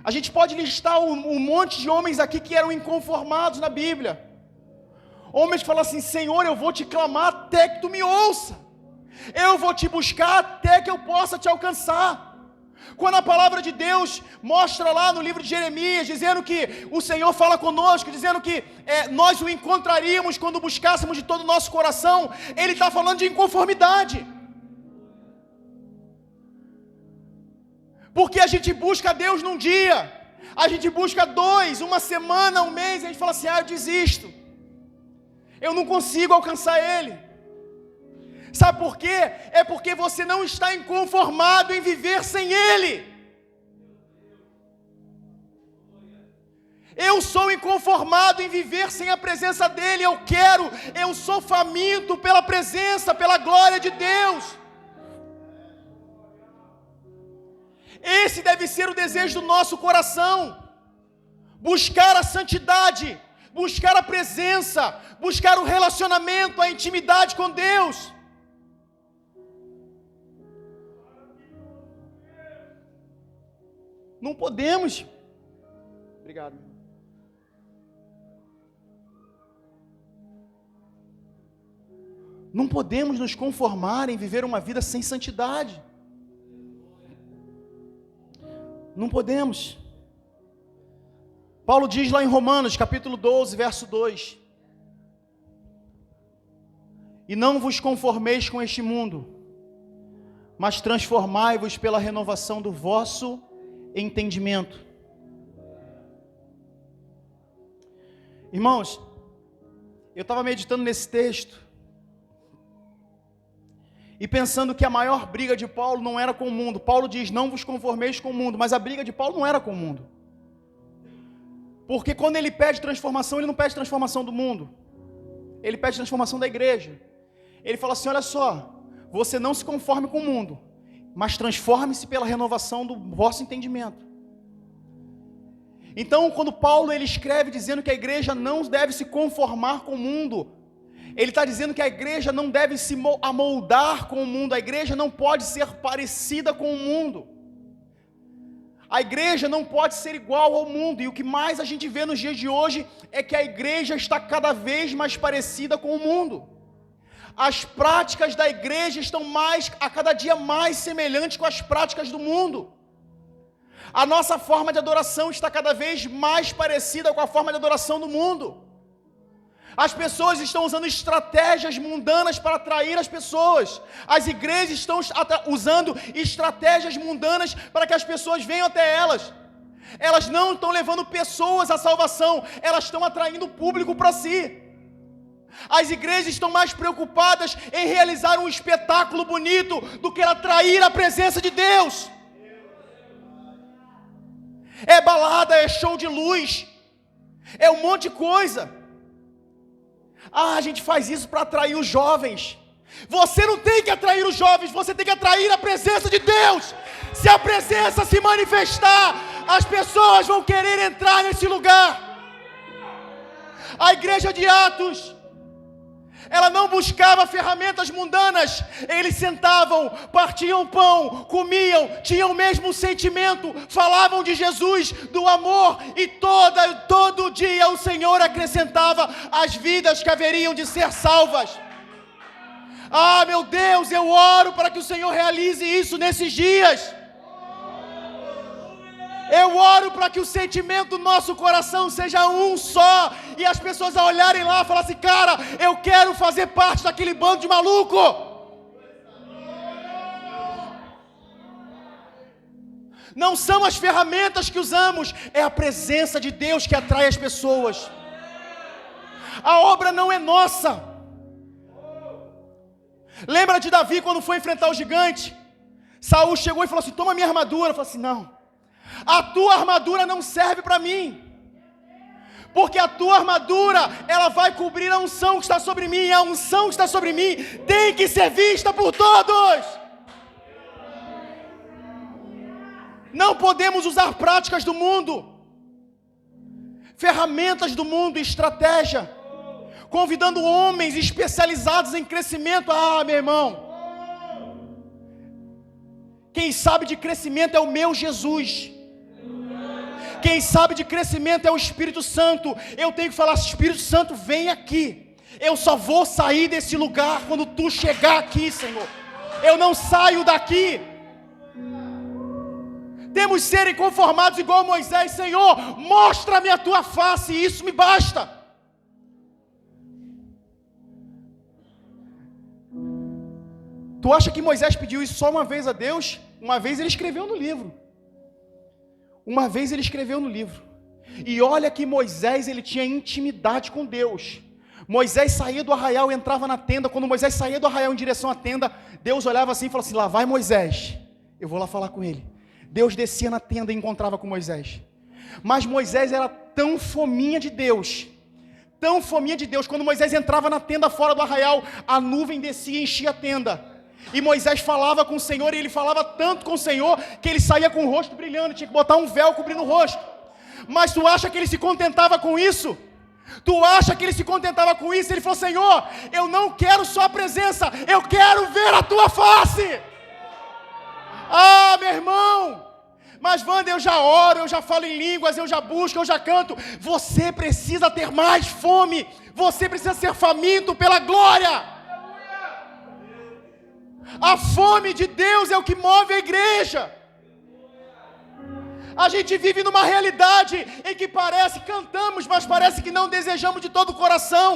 A gente pode listar um monte de homens aqui que eram inconformados na Bíblia. Homens que falam assim: Senhor, eu vou te clamar até que tu me ouça. Eu vou te buscar até que eu possa te alcançar. Quando a palavra de Deus mostra lá no livro de Jeremias, dizendo que o Senhor fala conosco, dizendo que nós o encontraríamos quando buscássemos de todo o nosso coração, Ele está falando de inconformidade. Porque a gente busca Deus num dia, a gente busca 2, uma semana, um mês, e a gente fala assim: eu desisto, eu não consigo alcançar Ele. Sabe por quê? É porque você não está inconformado em viver sem Ele. Eu sou inconformado em viver sem a presença dEle. Eu sou faminto pela presença, pela glória de Deus. Esse deve ser o desejo do nosso coração. Buscar a santidade, buscar a presença, buscar o relacionamento, a intimidade com Deus. Não podemos. Obrigado. Não podemos nos conformar em viver uma vida sem santidade. Não podemos. Paulo diz lá em Romanos, capítulo 12, verso 2: E não vos conformeis com este mundo, mas transformai-vos pela renovação do vosso entendimento. Irmãos, eu estava meditando nesse texto e pensando que a maior briga de Paulo não era com o mundo. Paulo diz: não vos conformeis com o mundo, mas a briga de Paulo não era com o mundo. Porque quando ele pede transformação, ele não pede transformação do mundo, ele pede transformação da igreja. Ele fala assim: olha só, você não se conforme com o mundo, mas transforme-se pela renovação do vosso entendimento. Então, quando Paulo ele escreve dizendo que a igreja não deve se conformar com o mundo, ele está dizendo que a igreja não deve se amoldar com o mundo, a igreja não pode ser parecida com o mundo, a igreja não pode ser igual ao mundo. E o que mais a gente vê nos dias de hoje é que a igreja está cada vez mais parecida com o mundo. As práticas da igreja estão a cada dia mais semelhantes com as práticas do mundo. A nossa forma de adoração está cada vez mais parecida com a forma de adoração do mundo. As pessoas estão usando estratégias mundanas para atrair as pessoas. As igrejas estão usando estratégias mundanas para que as pessoas venham até elas. Elas não estão levando pessoas à salvação, elas estão atraindo o público para si. As igrejas estão mais preocupadas em realizar um espetáculo bonito do que atrair a presença de Deus. é balada, é show de luz, é um monte de coisa. A gente faz isso para atrair os jovens. Você não tem que atrair os jovens, você tem que atrair a presença de Deus. Se a presença se manifestar, as pessoas vão querer entrar nesse lugar. A igreja de Atos, ela não buscava ferramentas mundanas. Eles sentavam, partiam pão, comiam, tinham o mesmo sentimento, falavam de Jesus, do amor, e todo dia o Senhor acrescentava as vidas que haveriam de ser salvas. Ah, meu Deus, eu oro para que o Senhor realize isso nesses dias. Eu oro para que o sentimento do nosso coração seja um só, e as pessoas ao olharem lá falam assim: cara, eu quero fazer parte daquele bando de maluco. Não são as ferramentas que usamos, é a presença de Deus que atrai as pessoas. A obra não é nossa. Lembra de Davi quando foi enfrentar o gigante? Saul chegou e falou assim: toma minha armadura. Eu falei assim: não, a tua armadura não serve para mim, porque a tua armadura, ela vai cobrir a unção que está sobre mim, e a unção que está sobre mim tem que ser vista por todos. Não podemos usar práticas do mundo, ferramentas do mundo, estratégia, convidando homens especializados em crescimento. Ah, meu irmão, quem sabe de crescimento é o meu Jesus. Quem sabe de crescimento é o Espírito Santo. Eu tenho que falar: Espírito Santo, vem aqui. Eu só vou sair desse lugar quando tu chegar aqui, Senhor. Eu não saio daqui. Temos que ser conformados igual Moisés. Senhor, mostra-me a tua face, e isso me basta. Tu acha que Moisés pediu isso só uma vez a Deus? Uma vez ele escreveu no livro. E olha que Moisés, ele tinha intimidade com Deus. Moisés saía do arraial e entrava na tenda. Quando Moisés saía do arraial em direção à tenda, Deus olhava assim e falava assim: lá vai Moisés, eu vou lá falar com ele. Deus descia na tenda e encontrava com Moisés. Mas Moisés era tão fominha de Deus, quando Moisés entrava na tenda fora do arraial, a nuvem descia e enchia a tenda. E Moisés falava com o Senhor, e ele falava tanto com o Senhor, que ele saía com o rosto brilhando, tinha que botar um véu cobrindo o rosto. Mas tu acha que ele se contentava com isso? Ele falou: Senhor, eu não quero só a presença, eu quero ver a tua face. Ah, meu irmão, mas Wander, eu já oro, eu já falo em línguas, eu já busco, eu já canto. Você precisa ter mais fome, você precisa ser faminto pela glória. A fome de Deus é o que move a igreja. A gente vive numa realidade em que cantamos, mas parece que não desejamos de todo o coração.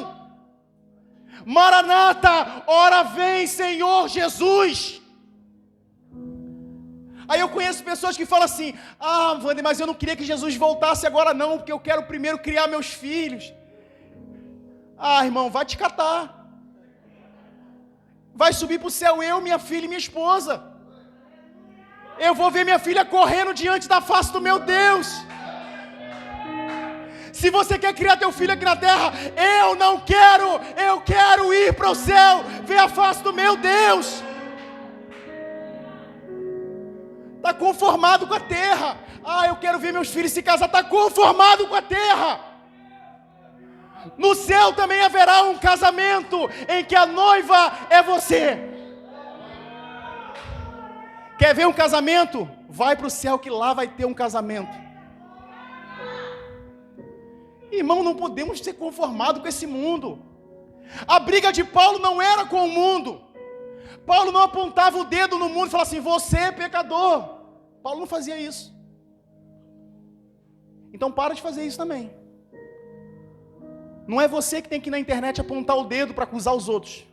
Maranata, ora vem Senhor Jesus. Aí eu conheço pessoas que falam assim: ah, Wander, mas eu não queria que Jesus voltasse agora não, porque eu quero primeiro criar meus filhos. Ah, irmão, vai te catar. Vai subir para o céu eu, minha filha e minha esposa. Eu vou ver minha filha correndo diante da face do meu Deus. Se você quer criar teu filho aqui na terra, eu não quero. Eu quero ir para o céu, ver a face do meu Deus. Está conformado com a terra. Ah, eu quero ver meus filhos se casar. Está conformado com a terra. No céu também haverá um casamento em que a noiva é você. Quer ver um casamento? Vai para o céu, que lá vai ter um casamento. Irmão, não podemos ser conformados com esse mundo. A briga de Paulo não era com o mundo. Paulo não apontava o dedo no mundo e falava assim: você é pecador. Paulo não fazia isso. Então para de fazer isso também. Não é você que tem que ir na internet apontar o dedo para acusar os outros.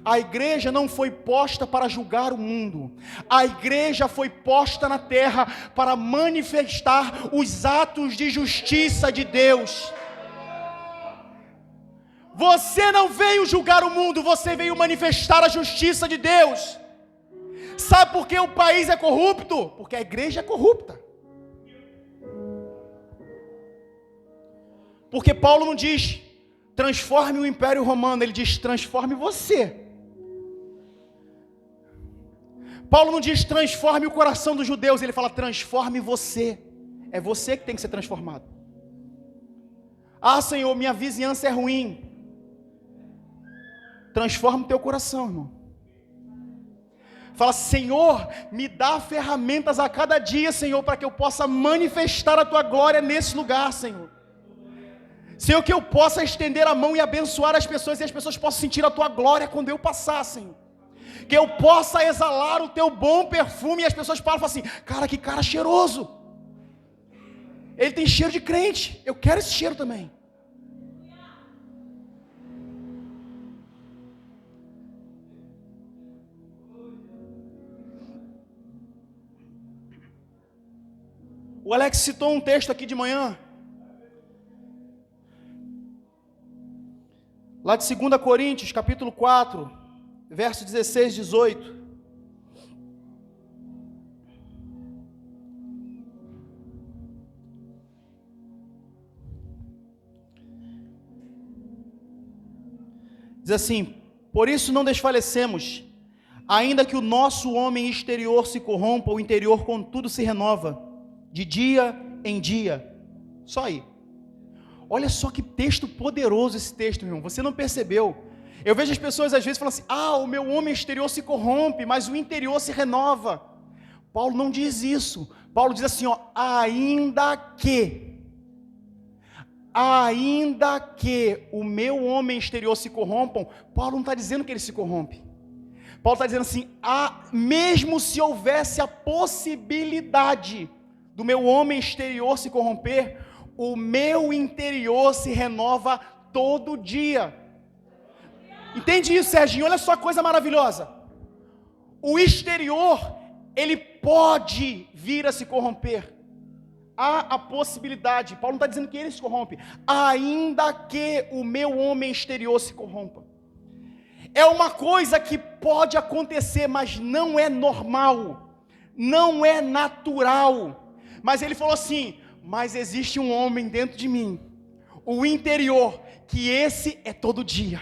A igreja não foi posta para julgar o mundo. A igreja foi posta na terra para manifestar os atos de justiça de Deus. Você não veio julgar o mundo, você veio manifestar a justiça de Deus. Sabe por que o país é corrupto? Porque a igreja é corrupta. Porque Paulo não diz, transforme o Império Romano, ele diz, transforme você. Paulo não diz, transforme o coração dos judeus, ele fala, transforme você. É você que tem que ser transformado. Ah, Senhor, minha vizinhança é ruim. Transforma o teu coração, irmão. Fala, Senhor, me dá ferramentas a cada dia, Senhor, para que eu possa manifestar a tua glória nesse lugar, Senhor. Senhor, que eu possa estender a mão e abençoar as pessoas, e as pessoas possam sentir a tua glória quando eu passar, Senhor. Que eu possa exalar o teu bom perfume, e as pessoas falam assim, cara, que cara cheiroso. Ele tem cheiro de crente, eu quero esse cheiro também. O Alex citou um texto aqui de manhã, lá de 2 Coríntios, capítulo 4, verso 16, 18. Diz assim, por isso não desfalecemos, ainda que o nosso homem exterior se corrompa, o interior contudo se renova, de dia em dia. Só aí. Olha só que texto poderoso esse texto, meu irmão. Você não percebeu? Eu vejo as pessoas às vezes falando assim, o meu homem exterior se corrompe, mas o interior se renova. Paulo não diz isso. Paulo diz assim, ainda que o meu homem exterior se corrompam. Paulo não está dizendo que ele se corrompe. Paulo está dizendo assim, mesmo se houvesse a possibilidade do meu homem exterior se corromper, o meu interior se renova todo dia. Entende isso, Serginho? Olha só a coisa maravilhosa. O exterior, ele pode vir a se corromper. Há a possibilidade. Paulo não está dizendo que ele se corrompe. Ainda que o meu homem exterior se corrompa. É uma coisa que pode acontecer, mas não é normal. Não é natural. Mas ele falou assim, mas existe um homem dentro de mim, o interior, que esse é todo dia,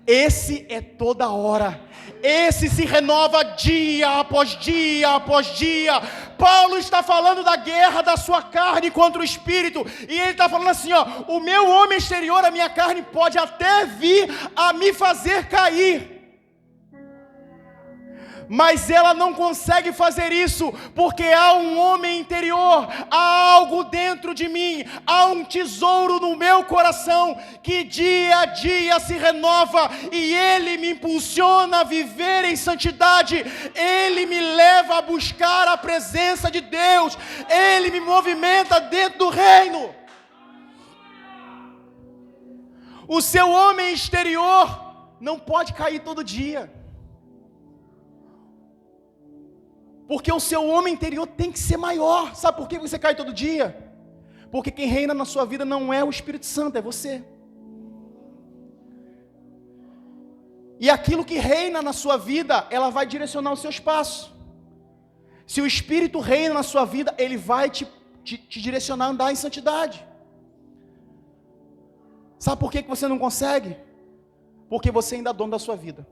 esse é toda hora, esse se renova dia após dia após dia. Paulo está falando da guerra da sua carne contra o espírito, e ele está falando assim, o meu homem exterior, a minha carne pode até vir a me fazer cair, mas ela não consegue fazer isso, porque há um homem interior, há algo dentro de mim, há um tesouro no meu coração, que dia a dia se renova, e ele me impulsiona a viver em santidade, ele me leva a buscar a presença de Deus, ele me movimenta dentro do reino. O seu homem exterior não pode cair todo dia, porque o seu homem interior tem que ser maior. Sabe por que você cai todo dia? Porque quem reina na sua vida não é o Espírito Santo, é você. E aquilo que reina na sua vida, ela vai direcionar os seus passos. Se o Espírito reina na sua vida, ele vai te direcionar a andar em santidade. Sabe por que você não consegue? Porque você ainda é dono da sua vida.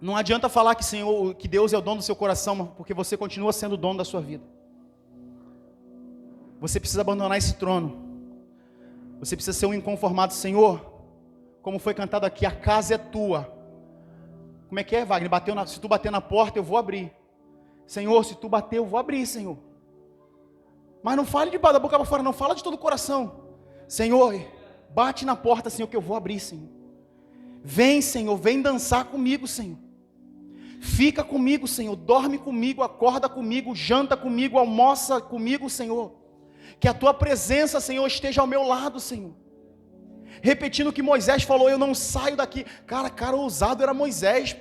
Não adianta falar que Deus é o dono do seu coração, porque você continua sendo o dono da sua vida. Você precisa abandonar esse trono. Você precisa ser um inconformado. Senhor, como foi cantado aqui, a casa é tua. Como é que é, Wagner? Se tu bater na porta, eu vou abrir. Senhor, se tu bater, eu vou abrir, Senhor. Mas não fale da boca para fora, não. Fala de todo o coração. Senhor, bate na porta, Senhor, que eu vou abrir, Senhor. Vem, Senhor, vem dançar comigo, Senhor. Fica comigo, Senhor, dorme comigo, acorda comigo, janta comigo, almoça comigo, Senhor. Que a tua presença, Senhor, esteja ao meu lado, Senhor. Repetindo o que Moisés falou, eu não saio daqui. Cara ousado era Moisés.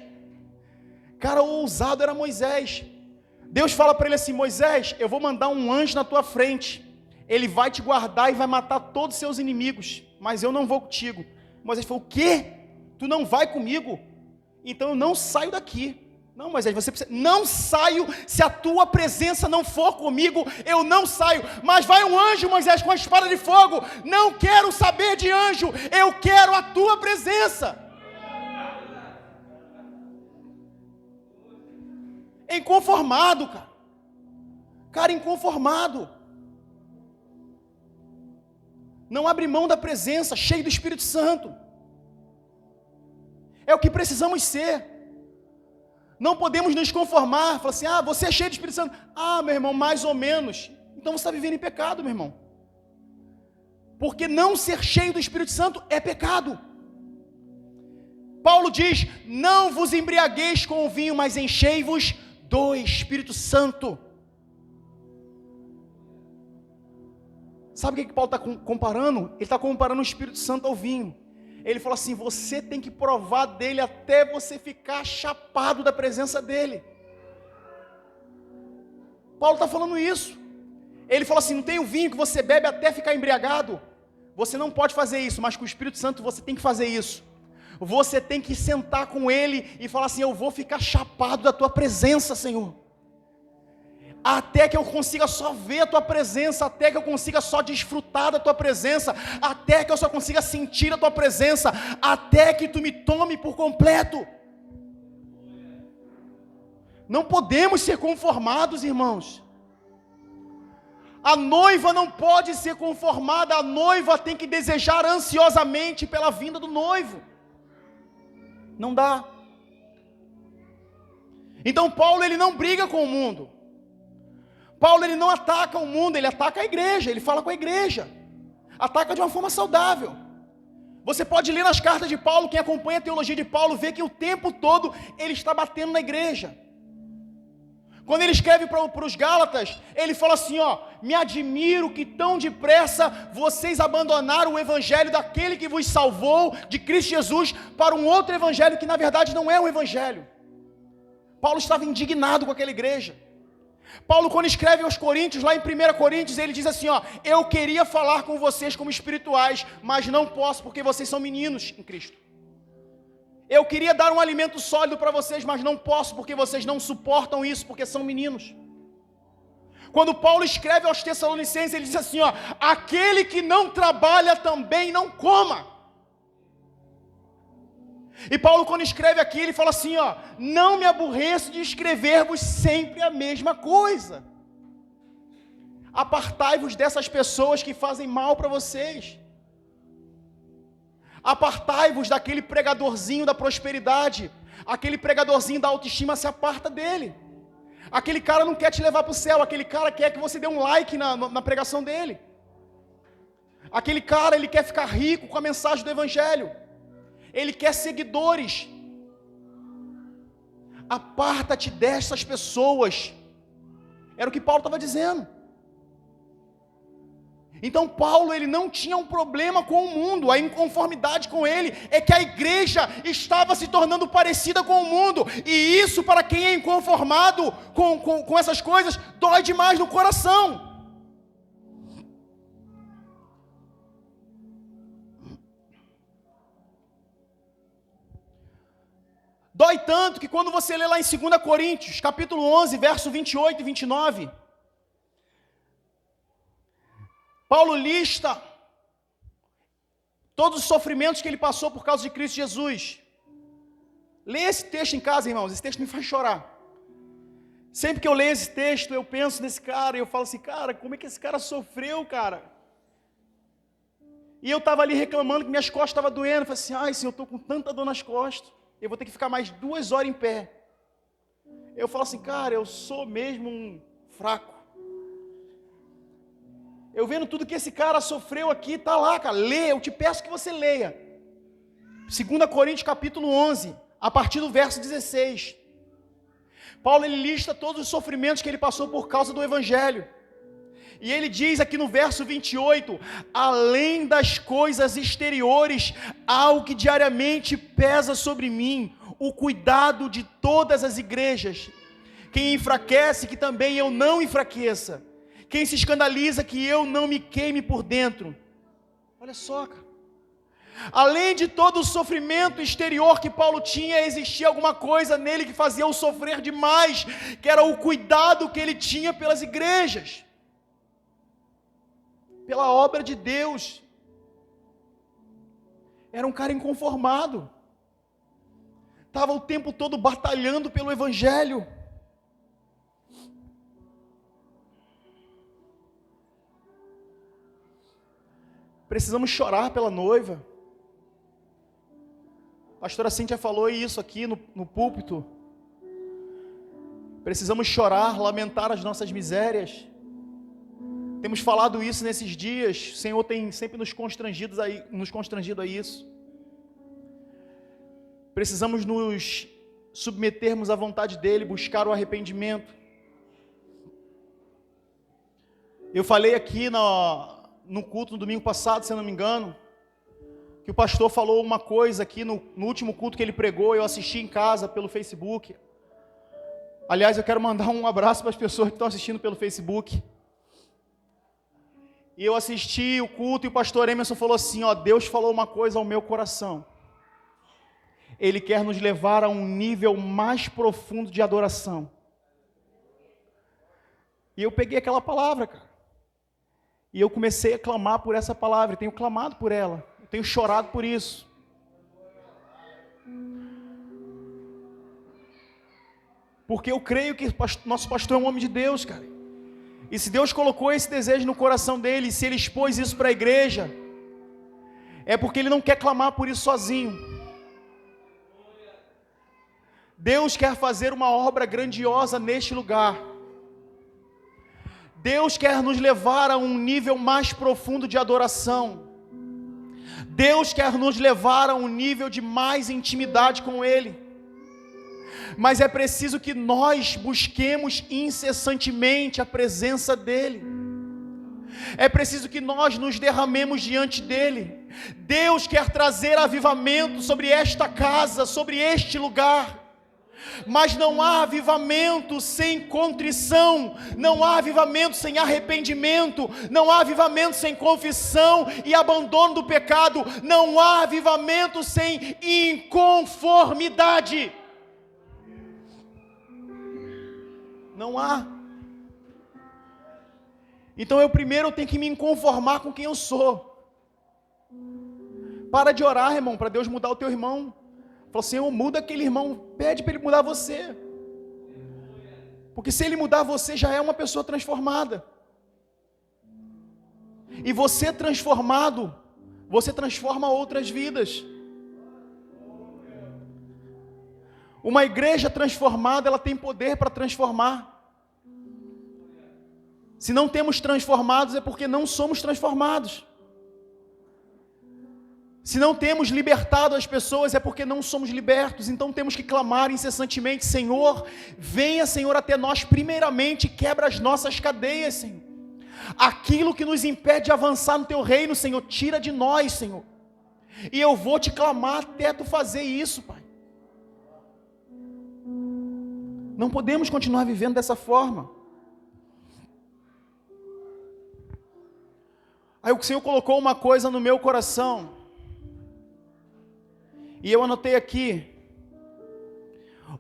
Deus fala para ele assim, Moisés, eu vou mandar um anjo na tua frente. Ele vai te guardar e vai matar todos os seus inimigos, mas eu não vou contigo. Moisés falou, o quê? Tu não vai comigo? Então eu não saio daqui. Não, Moisés, você precisa... Não saio, se a tua presença não for comigo, eu não saio. Mas vai um anjo, Moisés, com a espada de fogo. Não quero saber de anjo, eu quero a tua presença. Inconformado, cara. Cara, inconformado. Não abre mão da presença, cheio do Espírito Santo. É o que precisamos ser. Não podemos nos conformar, falar assim, você é cheio do Espírito Santo. Meu irmão, mais ou menos. Então você está vivendo em pecado, meu irmão. Porque não ser cheio do Espírito Santo é pecado. Paulo diz, não vos embriagueis com o vinho, mas enchei-vos do Espírito Santo. Sabe o que Paulo está comparando? Ele está comparando o Espírito Santo ao vinho. Ele fala assim, você tem que provar dele até você ficar chapado da presença dele. Paulo está falando isso. Ele fala assim, não tem o vinho que você bebe até ficar embriagado? Você não pode fazer isso, mas com o Espírito Santo você tem que fazer isso. Você tem que sentar com ele e falar assim, eu vou ficar chapado da tua presença, Senhor. Até que eu consiga só ver a tua presença, até que eu consiga só desfrutar da tua presença, até que eu só consiga sentir a tua presença, até que tu me tome por completo. Não podemos ser conformados, irmãos. A noiva não pode ser conformada, a noiva tem que desejar ansiosamente pela vinda do noivo. Não dá. Então Paulo, ele não briga com o mundo. Paulo, ele não ataca o mundo, ele ataca a igreja, ele fala com a igreja. Ataca de uma forma saudável. Você pode ler nas cartas de Paulo, quem acompanha a teologia de Paulo, vê que o tempo todo ele está batendo na igreja. Quando ele escreve para os Gálatas, ele fala assim, me admiro que tão depressa vocês abandonaram o evangelho daquele que vos salvou, de Cristo Jesus, para um outro evangelho que na verdade não é um evangelho. Paulo estava indignado com aquela igreja. Paulo, quando escreve aos Coríntios, lá em 1 Coríntios, ele diz assim, eu queria falar com vocês como espirituais, mas não posso porque vocês são meninos em Cristo. Eu queria dar um alimento sólido para vocês, mas não posso porque vocês não suportam isso, porque são meninos. Quando Paulo escreve aos Tessalonicenses, ele diz assim, aquele que não trabalha também não coma. E Paulo, quando escreve aqui, ele fala assim, não me aborreço de escrever-vos sempre a mesma coisa. Apartai-vos dessas pessoas que fazem mal para vocês. Apartai-vos daquele pregadorzinho da prosperidade. Aquele pregadorzinho da autoestima, se aparta dele. Aquele cara não quer te levar para o céu, aquele cara quer que você dê um like na pregação dele. Aquele cara, ele quer ficar rico com a mensagem do evangelho. Ele quer seguidores. Aparta-te dessas pessoas. Era o que Paulo estava dizendo. Então Paulo, ele não tinha um problema com o mundo. A inconformidade com ele é que a igreja estava se tornando parecida com o mundo. E isso, para quem é inconformado com essas coisas, dói demais no coração. Dói tanto que quando você lê lá em 2 Coríntios, capítulo 11, verso 28 e 29, Paulo lista todos os sofrimentos que ele passou por causa de Cristo Jesus. Lê esse texto em casa, irmãos, esse texto me faz chorar. Sempre que eu leio esse texto, eu penso nesse cara, e eu falo assim, cara, como é que esse cara sofreu, cara? E eu estava ali reclamando que minhas costas estavam doendo, eu falei assim, Senhor, eu estou com tanta dor nas costas, eu vou ter que ficar mais 2 horas em pé. Eu falo assim, cara, eu sou mesmo um fraco. Eu vendo tudo que esse cara sofreu aqui, está lá, cara, lê, eu te peço que você leia. 2 Coríntios capítulo 11, a partir do verso 16. Paulo, ele lista todos os sofrimentos que ele passou por causa do evangelho. E ele diz aqui no verso 28, além das coisas exteriores, algo que diariamente pesa sobre mim, o cuidado de todas as igrejas. Quem enfraquece, que também eu não enfraqueça. Quem se escandaliza, que eu não me queime por dentro. Olha só, cara. Além de todo o sofrimento exterior que Paulo tinha, existia alguma coisa nele que fazia o sofrer demais, que era o cuidado que ele tinha pelas igrejas, pela obra de Deus. Era um cara inconformado, estava o tempo todo batalhando pelo Evangelho. Precisamos chorar pela noiva. A pastora Cíntia falou isso aqui no púlpito. Precisamos chorar, lamentar as nossas misérias. Temos falado isso nesses dias. O Senhor tem sempre nos constrangido a isso. Precisamos nos submetermos à vontade dEle, buscar o arrependimento. Eu falei aqui no culto no domingo passado, se eu não me engano, que o pastor falou uma coisa aqui no último culto que ele pregou, eu assisti em casa pelo Facebook. Aliás, eu quero mandar um abraço para as pessoas que estão assistindo pelo Facebook. E eu assisti o culto e o pastor Emerson falou assim, Deus falou uma coisa ao meu coração. Ele quer nos levar a um nível mais profundo de adoração. E eu peguei aquela palavra, cara. E eu comecei a clamar por essa palavra, tenho clamado por ela, tenho chorado por isso. Porque eu creio que nosso pastor é um homem de Deus, cara. E se Deus colocou esse desejo no coração dele, se ele expôs isso para a igreja, é porque ele não quer clamar por isso sozinho. Deus quer fazer uma obra grandiosa neste lugar. Deus quer nos levar a um nível mais profundo de adoração. Deus quer nos levar a um nível de mais intimidade com Ele. Mas é preciso que nós busquemos incessantemente a presença dEle. É preciso que nós nos derramemos diante dEle. Deus quer trazer avivamento sobre esta casa, sobre este lugar. Mas não há avivamento sem contrição, não há avivamento sem arrependimento, não há avivamento sem confissão e abandono do pecado, não há avivamento sem inconformidade. Não há. Então eu primeiro tenho que me conformar com quem eu sou. Para de orar, irmão, para Deus mudar o teu irmão. Falou, Senhor, muda aquele irmão, pede para ele mudar você. Porque se ele mudar você, já é uma pessoa transformada. E você transformado, você transforma outras vidas. Uma igreja transformada, ela tem poder para transformar. Se não temos transformados, é porque não somos transformados. Se não temos libertado as pessoas, é porque não somos libertos. Então temos que clamar incessantemente, Senhor, venha, Senhor, até nós primeiramente, quebra as nossas cadeias, Senhor. Aquilo que nos impede de avançar no Teu reino, Senhor, tira de nós, Senhor. E eu vou te clamar até Tu fazer isso, Pai. Não podemos continuar vivendo dessa forma. Aí o Senhor colocou uma coisa no meu coração. E eu anotei aqui,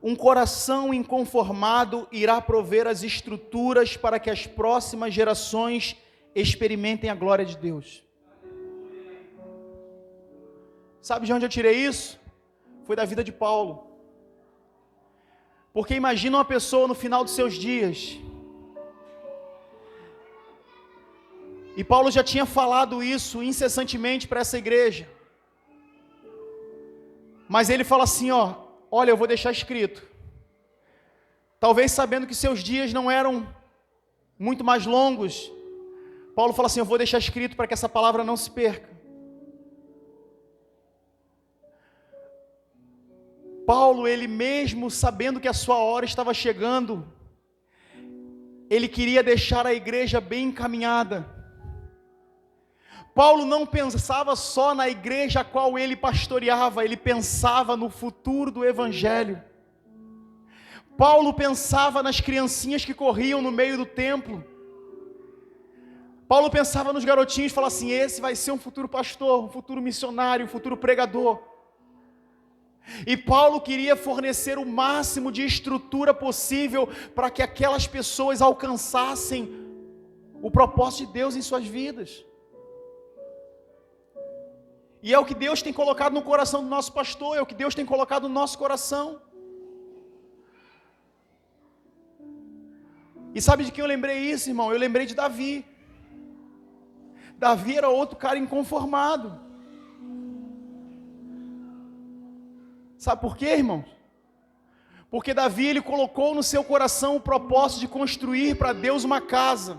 um coração inconformado irá prover as estruturas para que as próximas gerações experimentem a glória de Deus. Sabe de onde eu tirei isso? Foi da vida de Paulo. Porque imagina uma pessoa no final dos seus dias, e Paulo já tinha falado isso incessantemente para essa igreja. Mas ele fala assim, olha, eu vou deixar escrito. Talvez sabendo que seus dias não eram muito mais longos, Paulo fala assim, eu vou deixar escrito para que essa palavra não se perca. Paulo, ele mesmo sabendo que a sua hora estava chegando, ele queria deixar a igreja bem encaminhada. Paulo não pensava só na igreja a qual ele pastoreava, ele pensava no futuro do evangelho. Paulo pensava nas criancinhas que corriam no meio do templo. Paulo pensava nos garotinhos e falava assim: esse vai ser um futuro pastor, um futuro missionário, um futuro pregador. E Paulo queria fornecer o máximo de estrutura possível para que aquelas pessoas alcançassem o propósito de Deus em suas vidas. E é o que Deus tem colocado no coração do nosso pastor, é o que Deus tem colocado no nosso coração. E sabe de quem eu lembrei isso, irmão? Eu lembrei de Davi. Davi era outro cara inconformado. Sabe por quê, irmão? Porque Davi, ele colocou no seu coração o propósito de construir para Deus uma casa.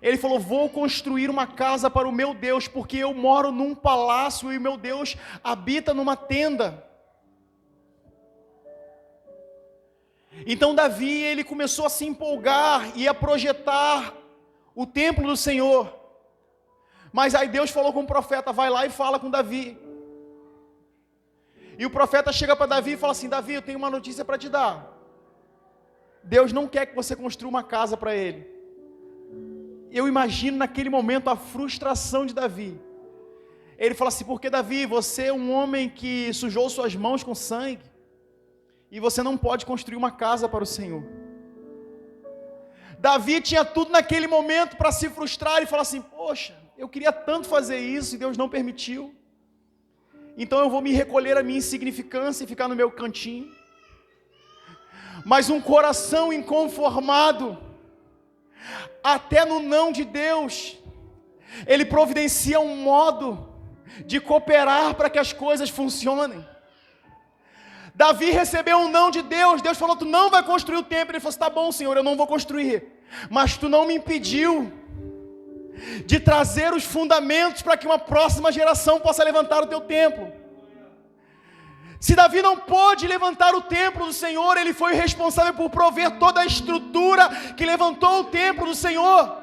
Ele falou: vou construir uma casa para o meu Deus, porque eu moro num palácio e o meu Deus habita numa tenda. Então Davi, ele começou a se empolgar e a projetar o templo do Senhor. Mas aí Deus falou com o profeta: vai lá e fala com Davi. E o profeta chega para Davi e fala assim: Davi, eu tenho uma notícia para te dar. Deus não quer que você construa uma casa para Ele. Eu imagino naquele momento a frustração de Davi. Ele fala assim: porque Davi, você é um homem que sujou suas mãos com sangue, e você não pode construir uma casa para o Senhor. Davi tinha tudo naquele momento para se frustrar e falar assim: poxa, eu queria tanto fazer isso e Deus não permitiu. Então eu vou me recolher a minha insignificância e ficar no meu cantinho. Mas um coração inconformado, até no não de Deus, ele providencia um modo de cooperar para que as coisas funcionem. Davi recebeu um não de Deus. Deus falou: tu não vai construir o templo. Ele falou assim: tá bom, Senhor, eu não vou construir, mas tu não me impediu de trazer os fundamentos para que uma próxima geração possa levantar o teu templo. Se Davi não pôde levantar o templo do Senhor, ele foi responsável por prover toda a estrutura que levantou o templo do Senhor.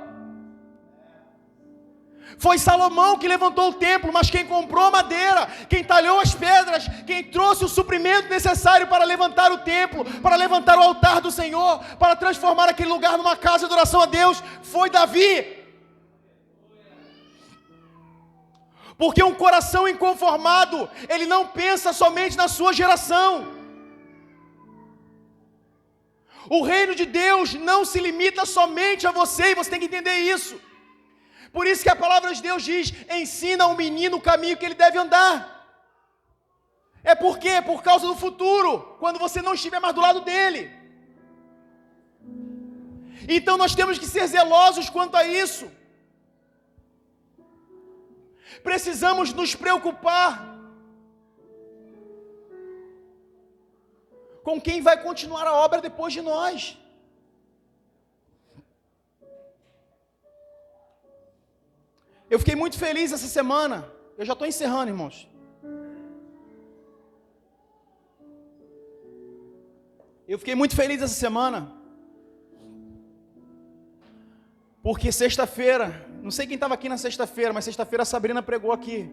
Foi Salomão que levantou o templo, mas quem comprou a madeira, quem talhou as pedras, quem trouxe o suprimento necessário para levantar o templo, para levantar o altar do Senhor, para transformar aquele lugar numa casa de adoração a Deus, foi Davi. Porque um coração inconformado, ele não pensa somente na sua geração. O reino de Deus não se limita somente a você, e você tem que entender isso. Por isso que a palavra de Deus diz: ensina ao menino o caminho que ele deve andar. É por quê? Por causa do futuro, quando você não estiver mais do lado dele. Então nós temos que ser zelosos quanto a isso. Precisamos nos preocupar com quem vai continuar a obra depois de nós. Eu fiquei muito feliz essa semana. Eu já estou encerrando, irmãos. Eu fiquei muito feliz essa semana, porque sexta-feira, não sei quem estava aqui na sexta-feira, mas sexta-feira a Sabrina pregou aqui.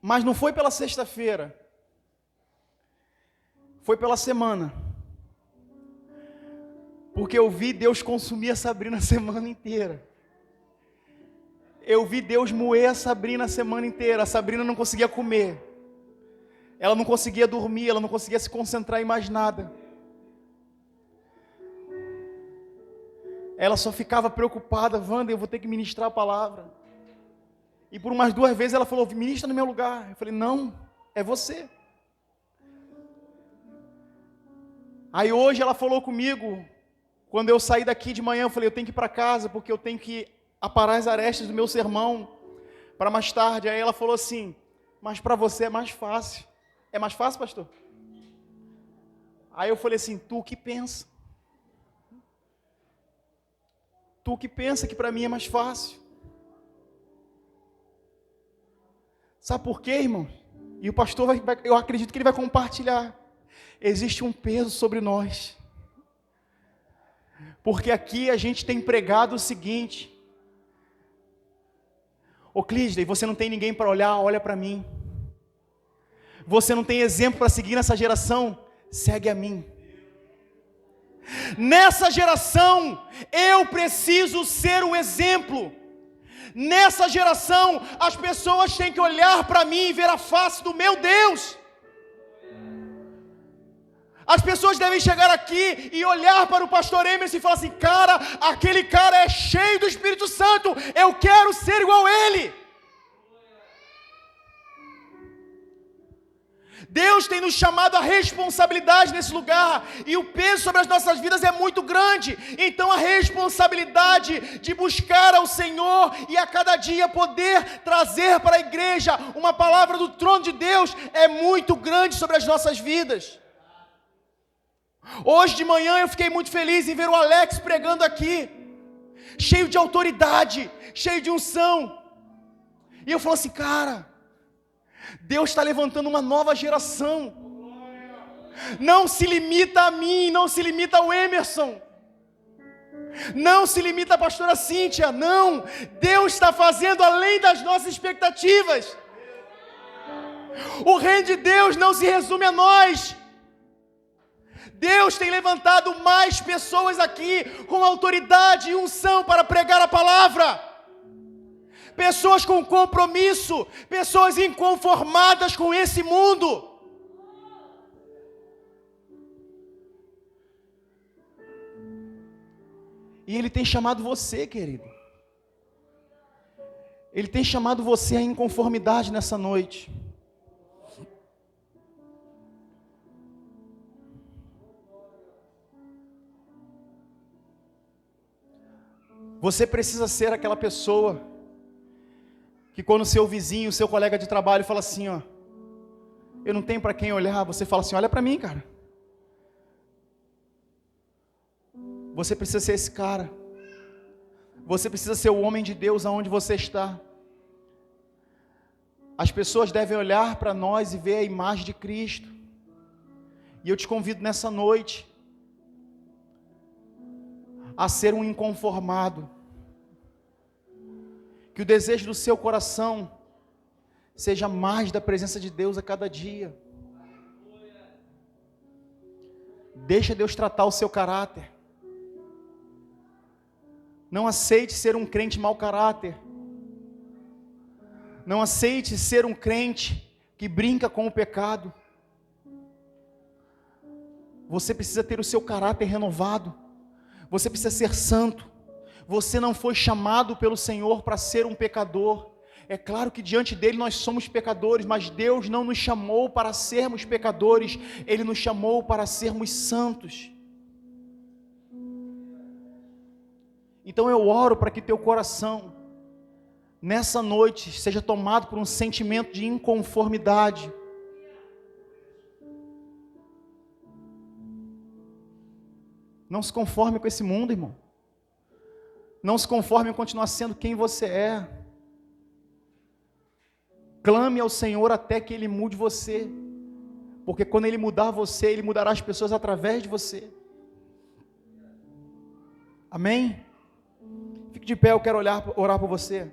Mas não foi pela sexta-feira, foi pela semana. Porque eu vi Deus consumir a Sabrina a semana inteira. Eu vi Deus moer a Sabrina a semana inteira. A Sabrina não conseguia comer. Ela não conseguia dormir, ela não conseguia se concentrar em mais nada. Ela só ficava preocupada: Wanda, eu vou ter que ministrar a palavra. E por umas 2 vezes ela falou: ministra no meu lugar. Eu falei: não, é você. Aí hoje ela falou comigo, quando eu saí daqui de manhã, eu falei: eu tenho que ir para casa, porque eu tenho que aparar as arestas do meu sermão para mais tarde. Aí ela falou assim: mas para você é mais fácil. É mais fácil, pastor? Aí eu falei assim: tu que pensa. Tu que pensa que para mim é mais fácil. Sabe por quê, irmão? E o pastor eu acredito que ele vai compartilhar. Existe um peso sobre nós. Porque aqui a gente tem pregado o seguinte: ô Clisdey, você não tem ninguém para olhar, olha para mim. Você não tem exemplo para seguir nessa geração, segue a mim. Nessa geração, eu preciso ser um exemplo. Nessa geração, as pessoas têm que olhar para mim e ver a face do meu Deus. As pessoas devem chegar aqui e olhar para o pastor Emerson e falar assim: cara, aquele cara é cheio do Espírito Santo, eu quero ser igual a ele. Deus tem nos chamado a responsabilidade nesse lugar, e o peso sobre as nossas vidas é muito grande. Então a responsabilidade de buscar ao Senhor e a cada dia poder trazer para a igreja uma palavra do trono de Deus é muito grande sobre as nossas vidas. Hoje de manhã eu fiquei muito feliz em ver o Alex pregando aqui, cheio de autoridade, cheio de unção. E eu falo assim: cara, Deus está levantando uma nova geração. Não se limita a mim, não se limita ao Emerson, não se limita à pastora Cíntia, não. Deus está fazendo além das nossas expectativas. O reino de Deus não se resume a nós. Deus tem levantado mais pessoas aqui com autoridade e unção para pregar a palavra. Pessoas com compromisso, pessoas inconformadas com esse mundo. E Ele tem chamado você, querido. Ele tem chamado você à inconformidade nessa noite. Você precisa ser aquela pessoa que quando seu vizinho, seu colega de trabalho fala assim, ó, eu não tenho para quem olhar, você fala assim: olha para mim, cara. Você precisa ser esse cara. Você precisa ser o homem de Deus aonde você está. As pessoas devem olhar para nós e ver a imagem de Cristo. E eu te convido nessa noite a ser um inconformado. Que o desejo do seu coração seja mais da presença de Deus a cada dia. Deixa Deus tratar o seu caráter. Não aceite ser um crente mau caráter. Não aceite ser um crente que brinca com o pecado. Você precisa ter o seu caráter renovado. Você precisa ser santo. Você não foi chamado pelo Senhor para ser um pecador. É claro que diante dele nós somos pecadores, mas Deus não nos chamou para sermos pecadores. Ele nos chamou para sermos santos. Então eu oro para que teu coração, nessa noite, seja tomado por um sentimento de inconformidade. Não se conforme com esse mundo, irmão. Não se conforme em continuar sendo quem você é. Clame ao Senhor até que Ele mude você. Porque quando Ele mudar você, Ele mudará as pessoas através de você. Amém? Fique de pé, eu quero orar por você.